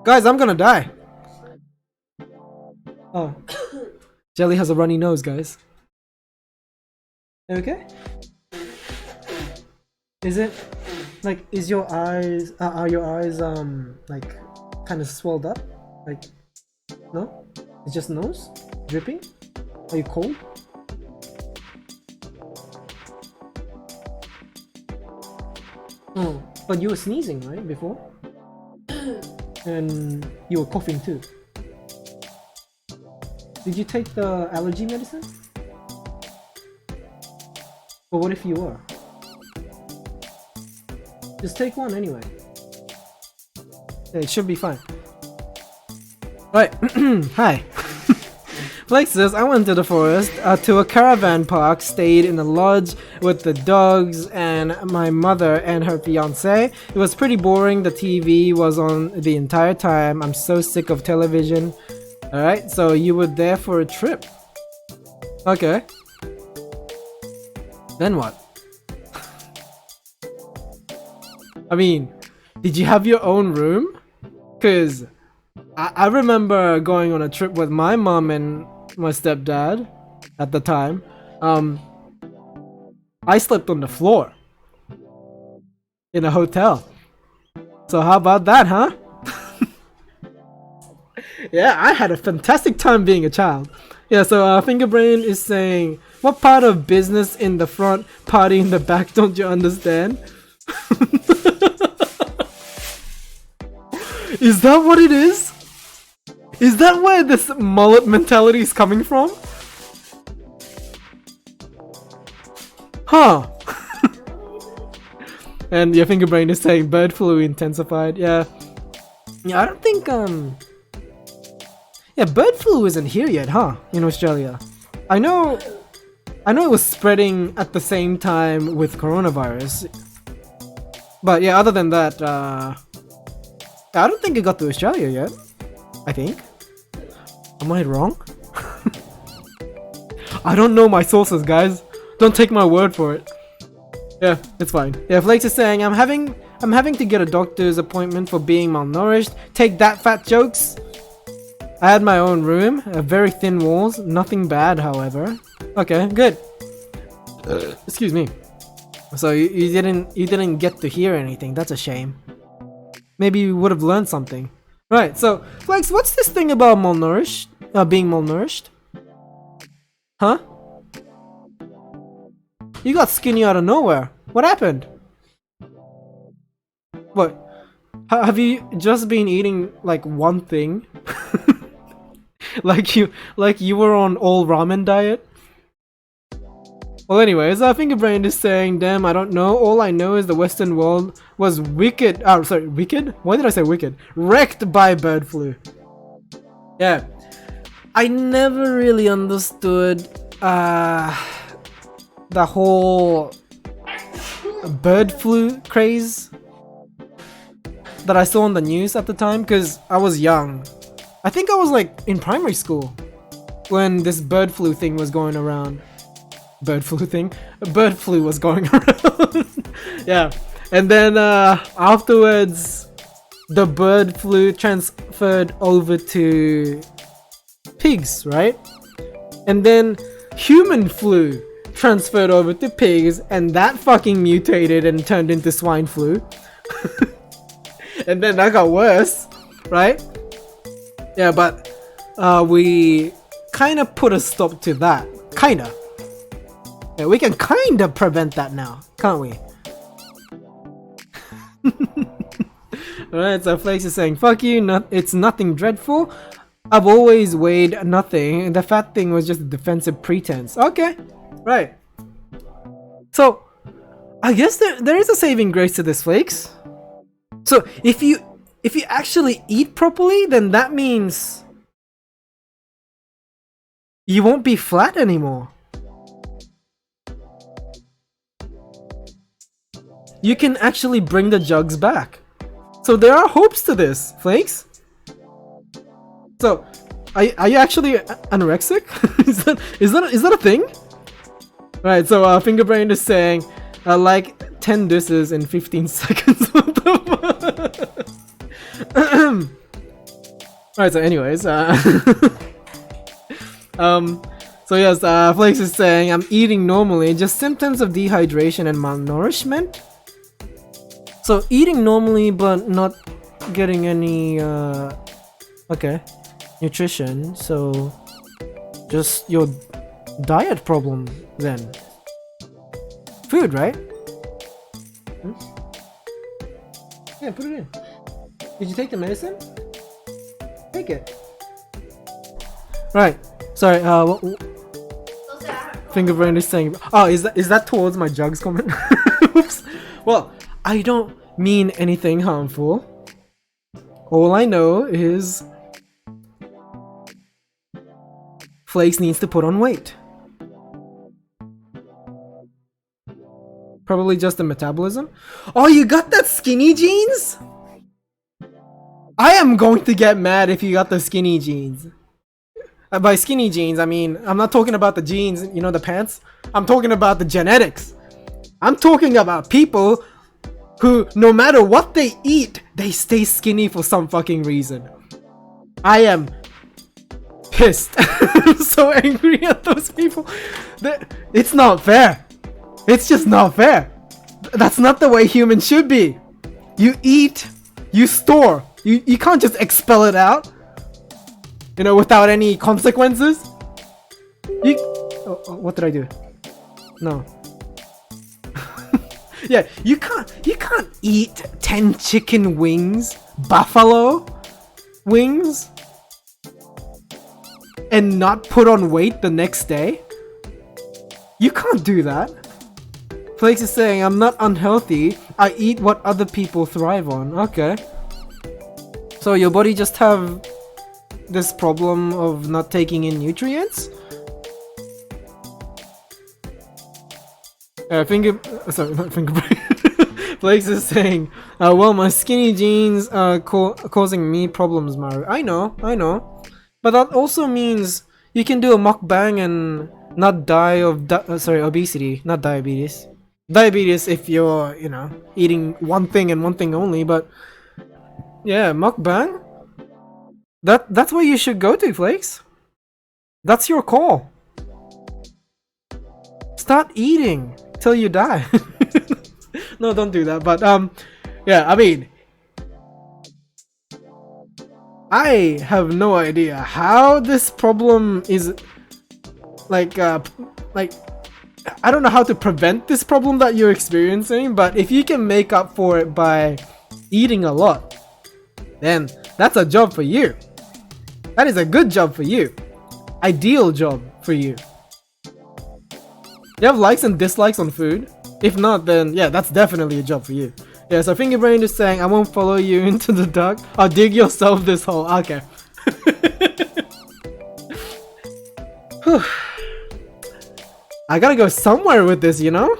Guys, I'm gonna die. Oh. Jelly has a runny nose, guys. Okay? Is it like, is your eyes, are your eyes like kind of swelled up? Like, no? It's just nose? Dripping? Are you cold? Oh, but you were sneezing, right, before? And you were coughing too. Did you take the allergy medicine? Or what if you were? Just take one anyway. Yeah, it should be fine. Right, hi. Blake says, I went to the forest, to a caravan park, stayed in a lodge with the dogs and my mother and her fiance. It was pretty boring, the TV was on the entire time. I'm so sick of television. Alright, so you were there for a trip. Okay. Then what? I mean, did you have your own room? Cause I remember going on a trip with my mom and my stepdad at the time. I slept on the floor in a hotel. So how about that, huh? Yeah, I had a fantastic time being a child. Yeah, so Fingerbrain is saying, what part of business in the front, party in the back, don't you understand? Is that what it is? Is that where this mullet mentality is coming from? Huh. And your Fingerbrain is saying bird flu intensified. Yeah. Yeah, I don't think yeah, bird flu isn't here yet, huh? In Australia. I know it was spreading at the same time with coronavirus. But yeah, other than that, I don't think it got to Australia yet. I think. Am I wrong? I don't know my sources, guys. Don't take my word for it. Yeah, it's fine. Yeah, Flakes is saying, I'm having to get a doctor's appointment for being malnourished. Take that, fat jokes. I had my own room, very thin walls, nothing bad, however. Okay, good. Excuse me. So you didn't get to hear anything. That's a shame. Maybe you would have learned something. Right, so Flex, what's this thing about malnourished? Being malnourished? Huh? You got skinny out of nowhere. What happened? What? Have you just been eating like one thing? like you were on all ramen diet? Well, anyways, Fingerbrain is saying, damn, I don't know. All I know is the Western world was wicked. Oh, sorry, wicked? Why did I say wicked? Wrecked by bird flu. Yeah. I never really understood the whole bird flu craze that I saw on the news at the time, because I was young. I think I was like in primary school when this bird flu thing was going around. Bird flu thing? Bird flu was going around. Yeah. And then afterwards, the bird flu transferred over to pigs, right? And then human flu transferred over to pigs, and that fucking mutated and turned into swine flu. And then that got worse, right? Yeah, but we kind of put a stop to that. Kinda. Yeah, we can kind of prevent that now, can't we? Alright, so Flakes is saying, fuck you, it's nothing dreadful. I've always weighed nothing, and the fat thing was just a defensive pretense. Okay, right. So, I guess there is a saving grace to this, Flakes. So, if you actually eat properly, then that means you won't be flat anymore. You can actually bring the jugs back. So there are hopes to this, Flakes. So, are you actually anorexic? is that a thing? Right. So Fingerbrain is saying, like 10 disses in 15 seconds. Alright. So, anyways, so yes, Flakes is saying, I'm eating normally, just symptoms of dehydration and malnourishment. So eating normally but not getting any nutrition, so just your diet problem then. Food, right? Hmm? Yeah, put it in. Did you take the medicine? Take it. Right. Sorry, Fingerbrain is saying, oh, is that towards my jugs comment? Oops. Well, I don't mean anything harmful. All I know is Flakes needs to put on weight. Probably just the metabolism. Oh, you got that skinny jeans? I am going to get mad if you got the skinny jeans. By skinny jeans, I mean, I'm not talking about the jeans, you know, the pants. I'm talking about the genetics. I'm talking about people who, no matter what they eat, they stay skinny for some fucking reason. I am pissed. I'm so angry at those people. It's not fair. It's just not fair. That's not the way humans should be. You eat, you store. You can't just expel it out, you know, without any consequences. What did I do? No. Yeah, you can't eat 10 chicken wings, buffalo wings, and not put on weight the next day. You can't do that. Flakes is saying, I'm not unhealthy, I eat what other people thrive on. Okay. So your body just have this problem of not taking in nutrients? Fingerbrain. Flakes is saying, well, my skinny jeans are causing me problems, Mario. I know. But that also means you can do a mukbang and not die of obesity, not diabetes. Diabetes if you're, you know, eating one thing and one thing only, but yeah, mukbang? That's where you should go to, Flakes. That's your call. Start eating till you die. No, don't do that. But yeah, I mean, I have no idea how this problem is like I don't know how to prevent this problem that you're experiencing, but if you can make up for it by eating a lot, then that's a job for you. That is a good job for you. Ideal job for you. You have likes and dislikes on food? If not, then yeah, that's definitely a job for you. Yeah, so Fingerbrain is saying, I won't follow you into the dark. I'll dig yourself this hole. Okay. Whew. I gotta go somewhere with this, you know?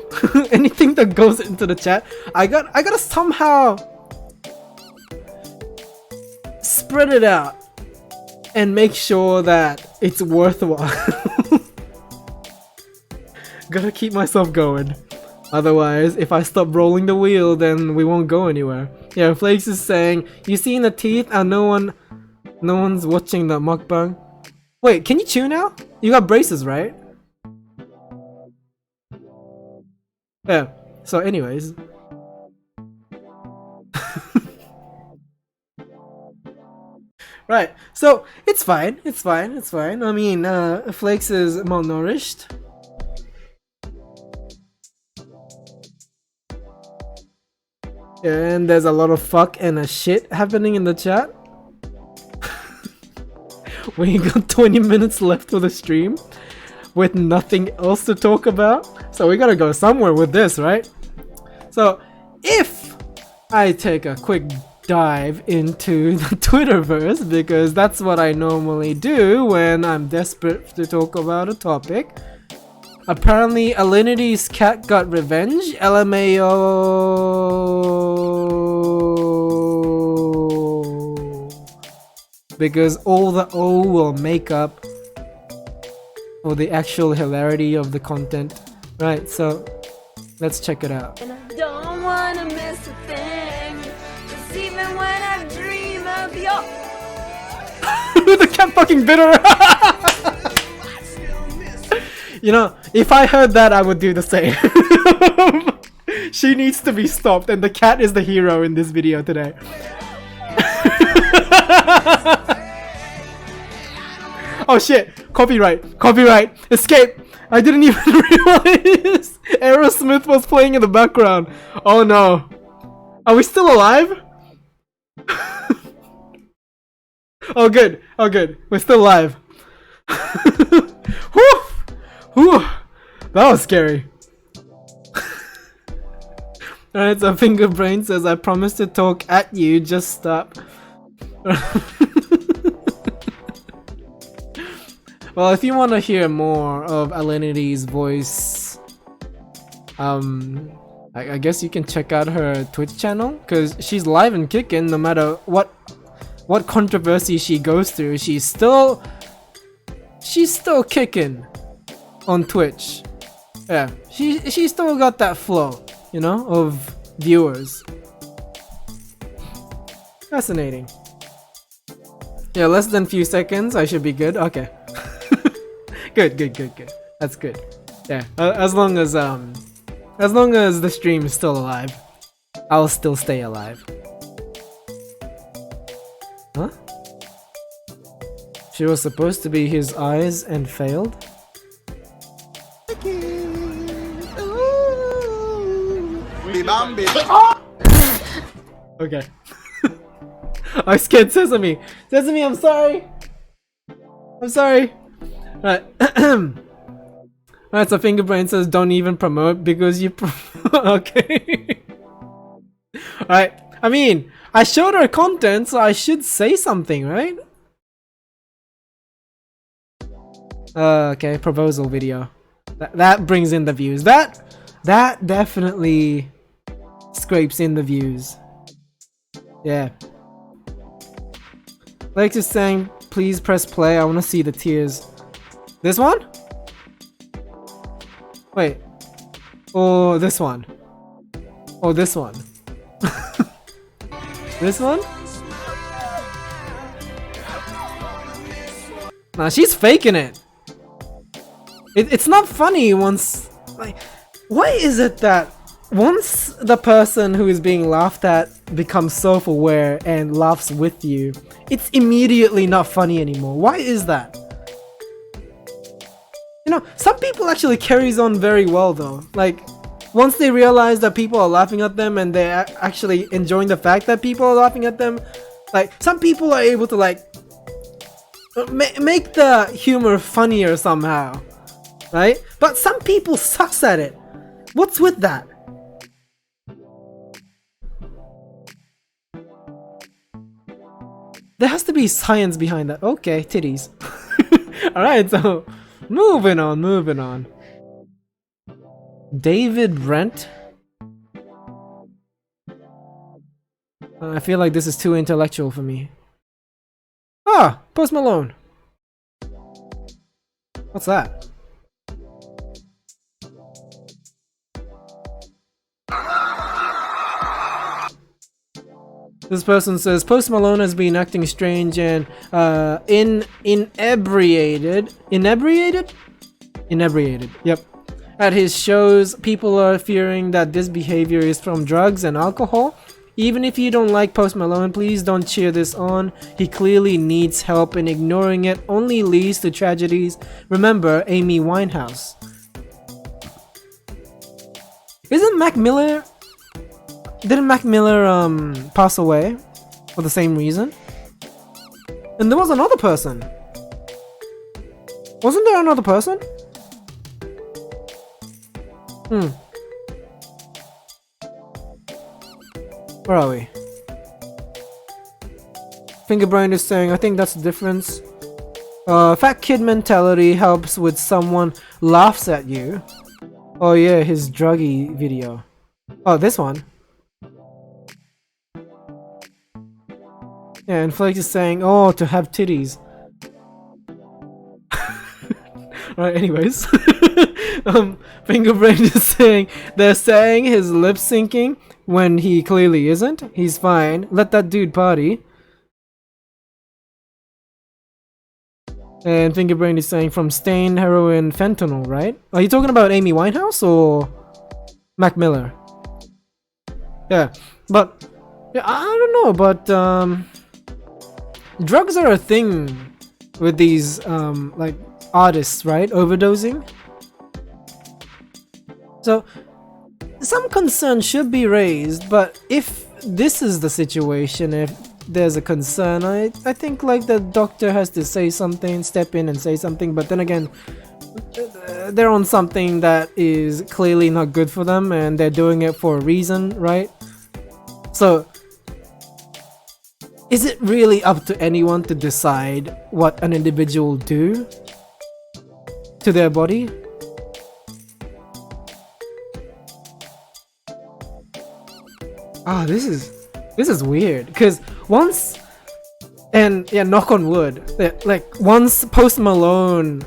Anything that goes into the chat, I gotta somehow spread it out and make sure that it's worthwhile. Gotta keep myself going. Otherwise, if I stop rolling the wheel, then we won't go anywhere. Yeah, Flakes is saying, you seen the teeth and no one's watching the mukbang. Wait, can you chew now? You got braces, right? Yeah, so anyways. Right, so it's fine. I mean, Flakes is malnourished. And there's a lot of fuck and a shit happening in the chat. We got 20 minutes left for the stream with nothing else to talk about. So we gotta go somewhere with this, right? So if I take a quick dive into the Twitterverse, because that's what I normally do when I'm desperate to talk about a topic. Apparently, Alinity's cat got revenge. LMAO. Because all the O will make up for the actual hilarity of the content. Right, so let's check it out. And I don't wanna miss a thing, 'cause even when I dream of your The cat fucking bit her. You know, if I heard that, I would do the same. She needs to be stopped, and the cat is the hero in this video today. Oh shit! Copyright! Escape! I didn't even realize Aerosmith was playing in the background. Oh no! Are we still alive? Oh good! We're still alive. Whew! Whew! That was scary. Alright, so Fingerbrain says, I promise to talk at you, just stop. Well, if you want to hear more of Alinity's voice, I guess you can check out her Twitch channel, because she's live and kicking no matter what controversy she goes through. She's still kicking on Twitch. Yeah, she still got that flow, you know, of viewers. Fascinating. Yeah, less than few seconds. I should be good. Okay. Good. That's good. Yeah, as long as the stream is still alive, I'll still stay alive. Huh? She was supposed to be his eyes and failed? Okay. I scared Sesame. Sesame, I'm sorry. Right. Alright, so Fingerbrain says don't even promote because you okay. Alright. I mean, I showed her content, so I should say something, right? Okay, proposal video. That brings in the views. That definitely scrapes in the views. Yeah. Lex is saying, please press play. I want to see the tears. This one? Wait. Or this one? Or this one? This one? Nah, she's faking it. It's not funny once... Like, why is it that once the person who is being laughed at becomes self-aware and laughs with you, it's immediately not funny anymore? Why is that? You know, some people actually carries on very well though. Like, once they realize that people are laughing at them and they're actually enjoying the fact that people are laughing at them, Like, some people are able to like make the humor funnier somehow, right? But some people sucks at it. What's with that? There has to be science behind that. Okay, titties. Alright, so moving on. David Brent. I feel like this is too intellectual for me. Ah, Post Malone. What's that? This person says Post Malone has been acting strange and inebriated. Yep. At his shows, people are fearing that this behavior is from drugs and alcohol. Even if you don't like Post Malone, please don't cheer this on. He clearly needs help, and ignoring it only leads to tragedies. Remember Amy Winehouse. Isn't Mac Miller... Didn't Mac Miller pass away for the same reason? And there was another person. Wasn't there another person? Where are we? Fingerbrain is saying, I think that's the difference. Fat kid mentality helps with someone laughs at you. Oh yeah, his druggy video. Oh, this one. Yeah, and Flake is saying, oh, to have titties. Right, anyways. Fingerbrain is saying, they're saying his lip syncing when he clearly isn't. He's fine. Let that dude party. And Fingerbrain is saying from stain, heroin, fentanyl, right? Are you talking about Amy Winehouse or Mac Miller? Yeah, but yeah, I don't know, but drugs are a thing with these like artists, right? Overdosing. So some concern should be raised, but if this is the situation, if there's a concern, I think like the doctor has to say something, step in and say something, but then again, they're on something that is clearly not good for them and they're doing it for a reason, right? So is it really up to anyone to decide what an individual do to their body? Ah, this is weird, because once, and yeah, knock on wood, like once Post Malone,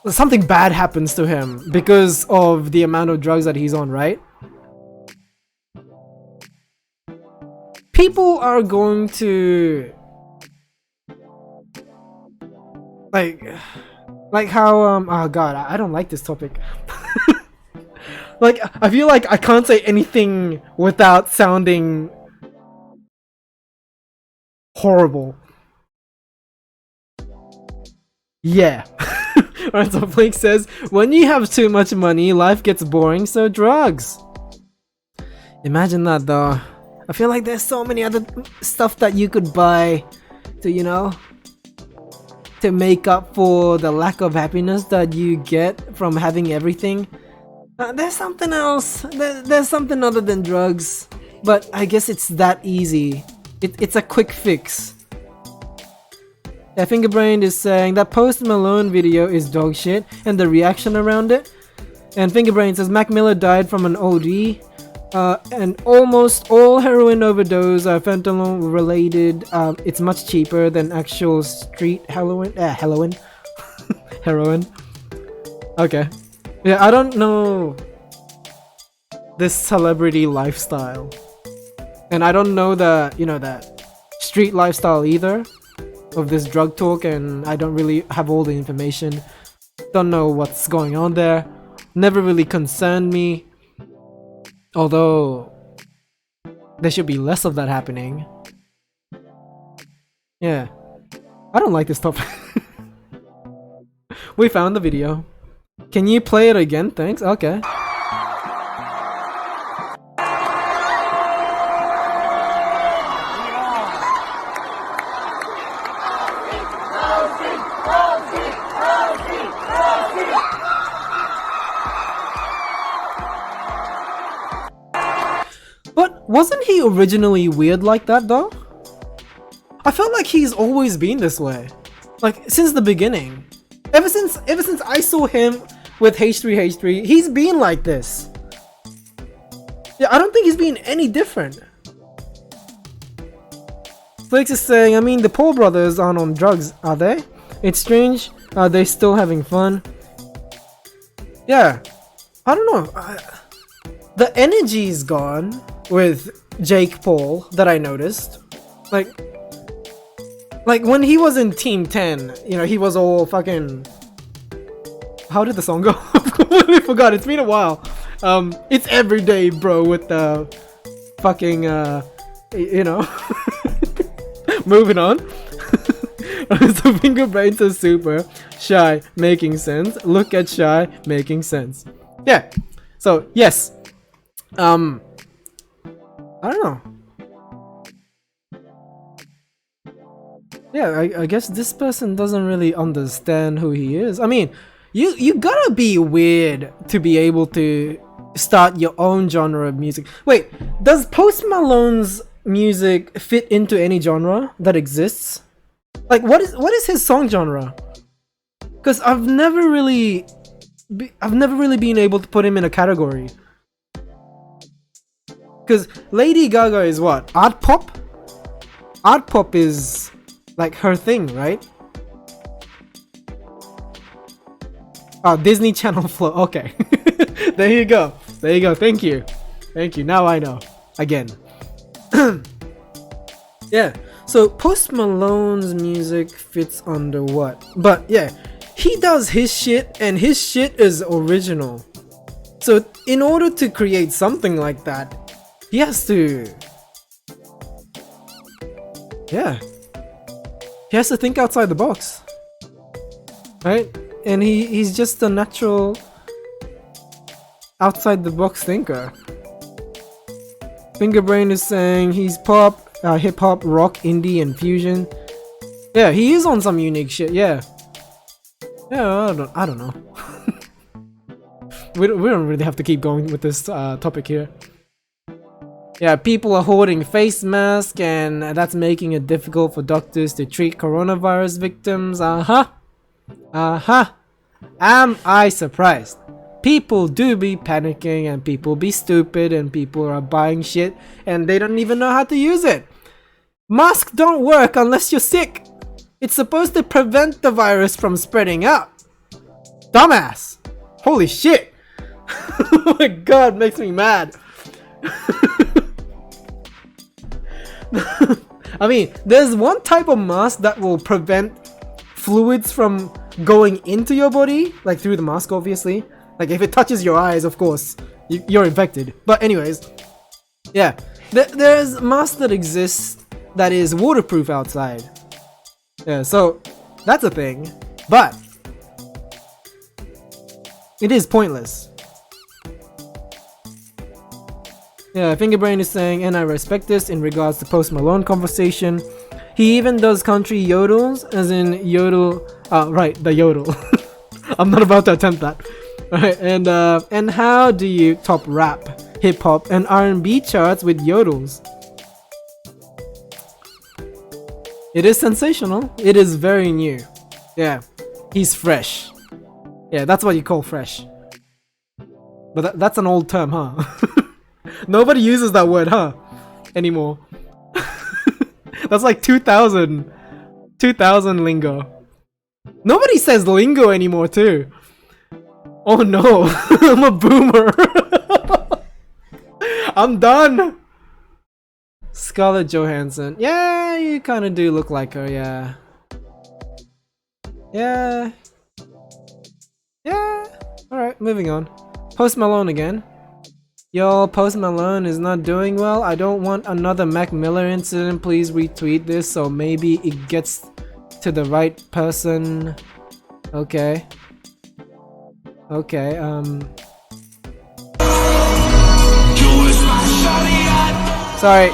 something bad happens to him because of the amount of drugs that he's on, right? People are going to like how oh god, I don't like this topic. Like, I feel like I can't say anything without sounding horrible. Yeah. Alright, so Flake says, when you have too much money, life gets boring, so drugs. Imagine that though. I feel like there's so many other stuff that you could buy to, you know, to make up for the lack of happiness that you get from having everything. There's something else. There's something other than drugs, but I guess it's that easy. It's a quick fix. Yeah, Fingerbrain is saying that Post Malone video is dog shit and the reaction around it. And Fingerbrain says Mac Miller died from an OD. And almost all heroin overdose are fentanyl related. It's much cheaper than actual street heroin. Heroin. Okay. Yeah, I don't know this celebrity lifestyle, and I don't know the, you know, that street lifestyle either of this drug talk, and I don't really have all the information. Don't know what's going on there. Never really concerned me, although there should be less of that happening. Yeah, I don't like this topic. We found the video. Can you play it again? Thanks. Okay. wasn't he originally weird like that though? I felt like he's always been this way, like since the beginning. Ever since I saw him with H3H3, he's been like this. Yeah, I don't think he's been any different. Flakes is saying, I mean, the Paul brothers aren't on drugs, are they? It's strange. Are they still having fun? Yeah, I don't know. The energy's gone with Jake Paul that I noticed. Like when he was in Team 10, you know, he was all fucking... How did the song go? I forgot, it's been a while. It's everyday, bro, with the fucking, you know... Moving on. So Finger Brain says super. Shy, making sense. Look at Shy, making sense. Yeah. So, yes. I don't know. Yeah, I guess this person doesn't really understand who he is. I mean, you gotta be weird to be able to start your own genre of music. Wait, does Post Malone's music fit into any genre that exists? Like, what is his song genre? Because I've never really been able to put him in a category. Because Lady Gaga is what? Art pop? Art pop is like her thing, right? Oh, Disney Channel flow. Okay. There you go. There you go. Thank you. Thank you. Now I know. Again. Yeah. So Post Malone's music fits under what? But yeah, he does his shit and his shit is original. So in order to create something like that, he has to... Yeah. He has to think outside the box. Right? And he's just a natural outside the box thinker. Fingerbrain is saying he's pop, hip hop, rock, indie, and fusion. Yeah, he is on some unique shit. Yeah. Yeah, I don't know. we don't really have to keep going with this topic here. Yeah, people are hoarding face masks, and that's making it difficult for doctors to treat coronavirus victims. Am I surprised? People do be panicking, and people be stupid, and people are buying shit and they don't even know how to use it. Masks don't work unless you're sick. It's supposed to prevent the virus from spreading out. Dumbass. Holy shit. Oh my god, makes me mad. I mean, there's one type of mask that will prevent fluids from going into your body, like through the mask, obviously. Like if it touches your eyes, of course, you're infected. But anyways, yeah, there's masks that exist that is waterproof outside. Yeah, so that's a thing, but it is pointless. Yeah, Fingerbrain is saying, and I respect this in regards to Post Malone conversation. He even does country yodels, as in yodel. Right, the yodel. I'm not about to attempt that. Right, and how do you top rap, hip hop, and R&B charts with yodels? It is sensational. It is very new. Yeah, he's fresh. Yeah, that's what you call fresh. But that's an old term, huh? Nobody uses that word, huh? Anymore. That's like 2000 lingo. Nobody says lingo anymore too. Oh no, I'm a boomer. I'm done. Scarlett Johansson. Yeah, you kind of do look like her, yeah. Yeah. Yeah. Alright, moving on. Post Malone again. Yo, Post Malone is not doing well. I don't want another Mac Miller incident. Please retweet this so maybe it gets to the right person. Okay. Okay, sorry.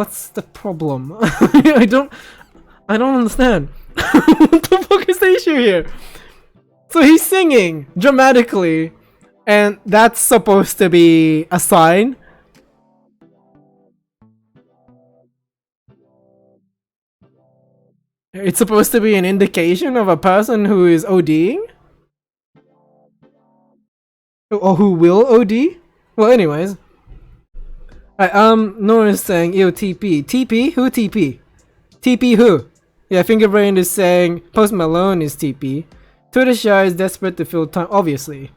what's the problem? I don't understand. What the fuck is the issue here? So he's singing dramatically, and that's supposed to be a sign. It's supposed to be an indication of a person who is ODing? Or who will OD? Well, anyways. Nora is saying, ew, TP. TP? Who TP? TP who? Yeah, Fingerbrain is saying, Post Malone is TP. Twitter Shy is desperate to fill time. Obviously.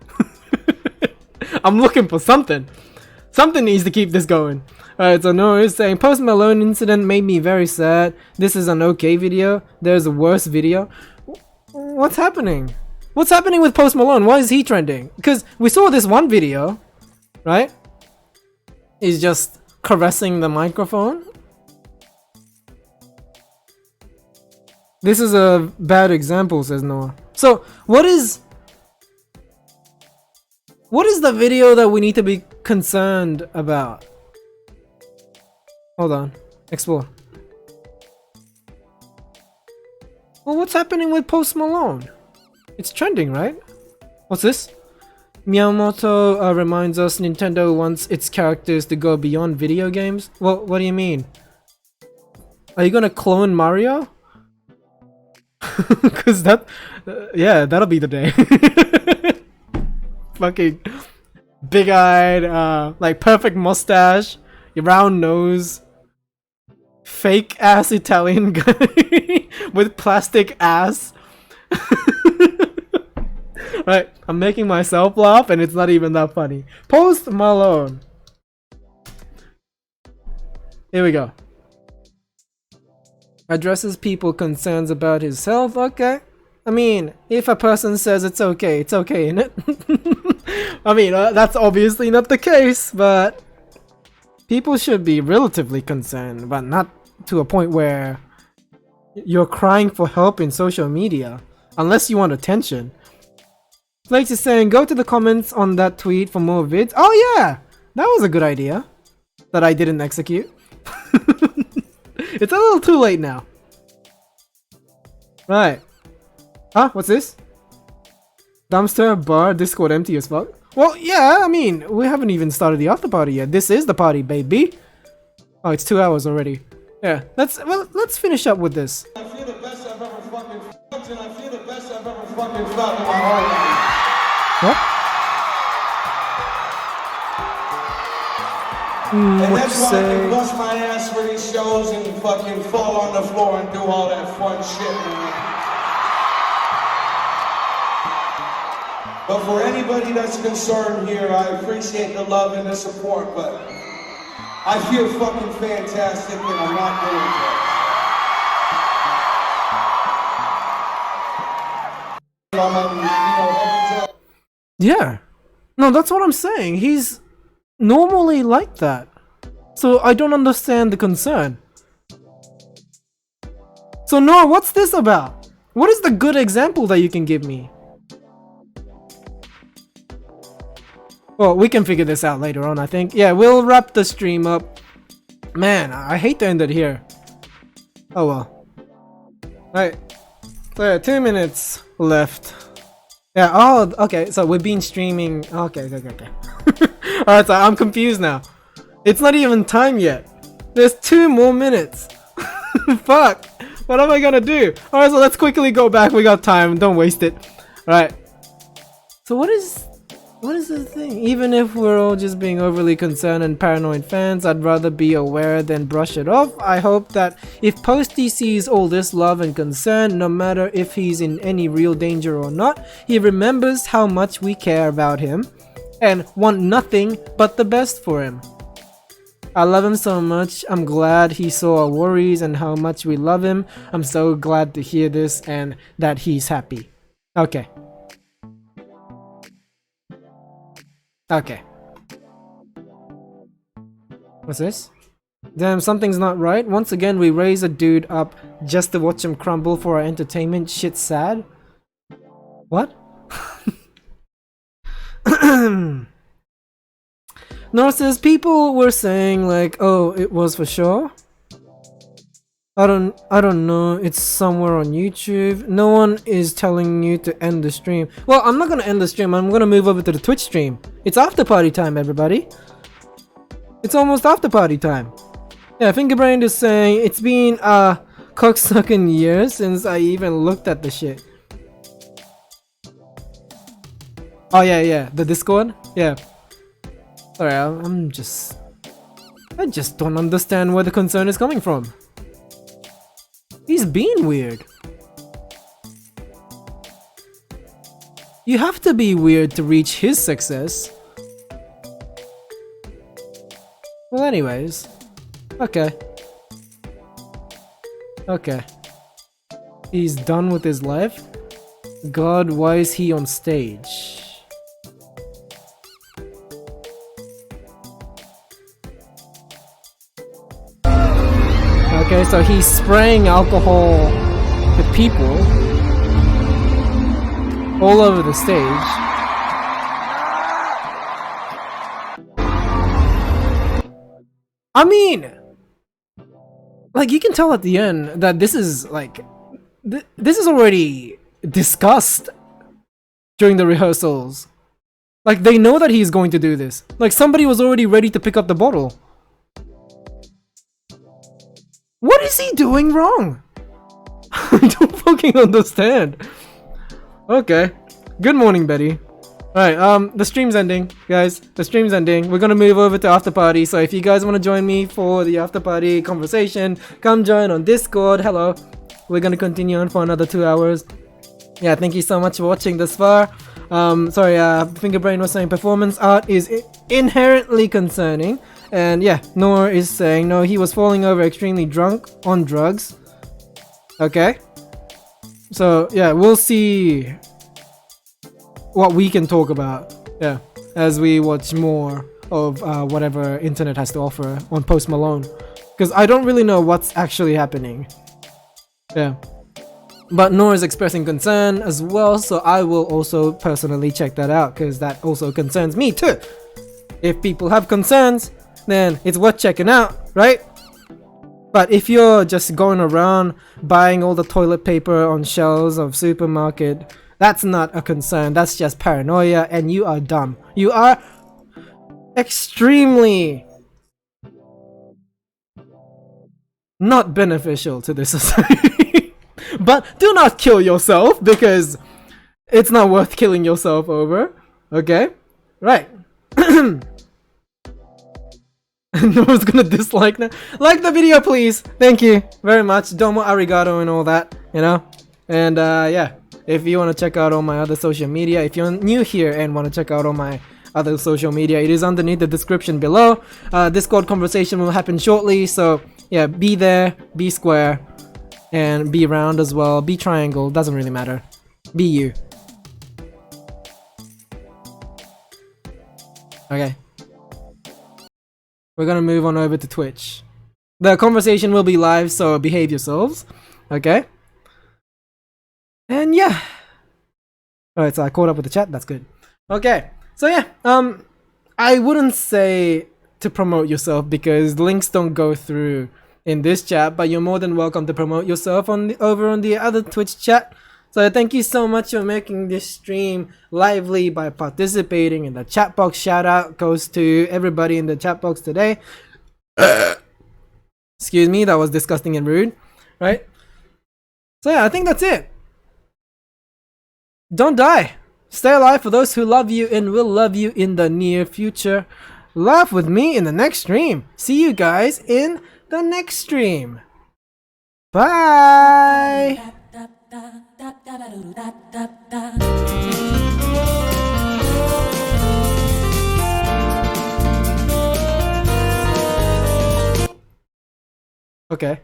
I'm looking for something. Something needs to keep this going. Alright, so Nora is saying, Post Malone incident made me very sad. This is an okay video. There's a worse video. What's happening? What's happening with Post Malone? Why is he trending? Because we saw this one video, right? He's just caressing the microphone. This is a bad example, says Noah. So, what is the video that we need to be concerned about? Hold on. Explore. Well, what's happening with Post Malone? It's trending, right? What's this? Miyamoto reminds us Nintendo wants its characters to go beyond video games. Well, what do you mean? Are you gonna clone Mario? Cause that, yeah, that'll be the day. Fucking big-eyed, like perfect mustache, your round nose, fake ass Italian guy with plastic ass. Right, I'm making myself laugh and it's not even that funny. Post Malone. Here we go. Addresses people concerns about his health. Okay. I mean, if a person says it's okay, innit? I mean, that's obviously not the case, but people should be relatively concerned, but not to a point where you're crying for help in social media, unless you want attention. Flakes is saying, go to the comments on that tweet for more vids. Oh yeah! That was a good idea that I didn't execute. It's a little too late now. Right. Huh? What's this? Dumpster, bar, Discord empty as fuck. Well, yeah, I mean, we haven't even started the after party yet. This is the party, baby. Oh, it's 2 hours already. Yeah, let's finish up with this. I feel the best I've ever fucking felt, and I feel the best I've ever fucking felt in my heart. What? And What that's you why I say? can bust my ass for these shows and fucking fall on the floor and do all that fun shit, man. But for anybody that's concerned here, I appreciate the love and the support, but I feel fucking fantastic and I'm not doing it. Yeah. No, that's what I'm saying. He's normally like that. So I don't understand the concern. So Noah, what's this about? What is the good example that you can give me? Well, we can figure this out later on, I think. Yeah, we'll wrap the stream up. Man, I hate to end it here. Oh well. Alright. So yeah, 2 minutes left. Yeah, oh, okay, so we've been streaming. Okay. Alright, so I'm confused now. It's not even time yet. There's 2 more minutes. Fuck. What am I gonna do? Alright, so let's quickly go back. We got time. Don't waste it. Alright. So what is the thing? Even if we're all just being overly concerned and paranoid fans, I'd rather be aware than brush it off. I hope that if Posty sees all this love and concern, no matter if he's in any real danger or not, he remembers how much we care about him and want nothing but the best for him. I love him so much. I'm glad he saw our worries and how much we love him. I'm so glad to hear this and that he's happy. Okay. Okay. What's this? Damn, something's not right. Once again, we raise a dude up just to watch him crumble for our entertainment. Shit sad. What? Nora says people were saying like, oh, it was for sure. I don't know. It's somewhere on YouTube. No one is telling you to end the stream. Well, I'm not gonna end the stream. I'm gonna move over to the Twitch stream. It's after party time, everybody. It's almost after party time. Yeah, Fingerbrain is saying it's been cocksucking years since I even looked at the shit. Oh yeah, the Discord. Yeah. Sorry, I just don't understand where the concern is coming from. He's being weird. You have to be weird to reach his success. Well, anyways. Okay. He's done with his life. God, why is he on stage? Okay, so he's spraying alcohol to people all over the stage. I mean, like, you can tell at the end that this is like this is already discussed during the rehearsals. Like, they know that he's going to do this. Like, somebody was already ready to pick up the bottle. What is he doing wrong? I don't fucking understand. Okay. Good morning, Betty. Alright, the stream's ending, guys. The stream's ending. We're gonna move over to after party. So if you guys want to join me for the after party conversation, come join on Discord. Hello. We're gonna continue on for another 2 hours. Yeah, thank you so much for watching this far. Sorry, Fingerbrain was saying performance art is inherently concerning. And yeah, Noor is saying, no, he was falling over extremely drunk on drugs. Okay. So yeah, we'll see what we can talk about. Yeah, as we watch more of whatever internet has to offer on Post Malone. Because I don't really know what's actually happening. Yeah. But Noor is expressing concern as well, so I will also personally check that out, because that also concerns me too. If people have concerns, then it's worth checking out, right? But if you're just going around buying all the toilet paper on shelves of supermarket, that's not a concern. That's just paranoia, and you are dumb. You are extremely not beneficial to the society. But do not kill yourself, because it's not worth killing yourself over. Okay? Right. No one's gonna dislike that. Like the video, please. Thank you very much. Domo arigato and all that, you know. And yeah, if you want to check out all my other social media, if you're new here and want to check out all my other social media, it is underneath the description below. Discord conversation will happen shortly, so yeah, be there, be square, and be round as well. Be triangle, doesn't really matter. Be you. Okay. We're gonna move on over to Twitch. The conversation will be live, so behave yourselves. Okay? And yeah. Alright, so I caught up with the chat, that's good. Okay, so yeah, I wouldn't say to promote yourself because links don't go through in this chat, but you're more than welcome to promote yourself over on the other Twitch chat. So thank you so much for making this stream lively by participating in the chat box. Shout out goes to everybody in the chat box today. Excuse me, that was disgusting and rude, right? So yeah, I think that's it. Don't die. Stay alive for those who love you and will love you in the near future. Laugh with me in the next stream. See you guys in the next stream. Bye. Okay.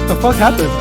The fuck happened?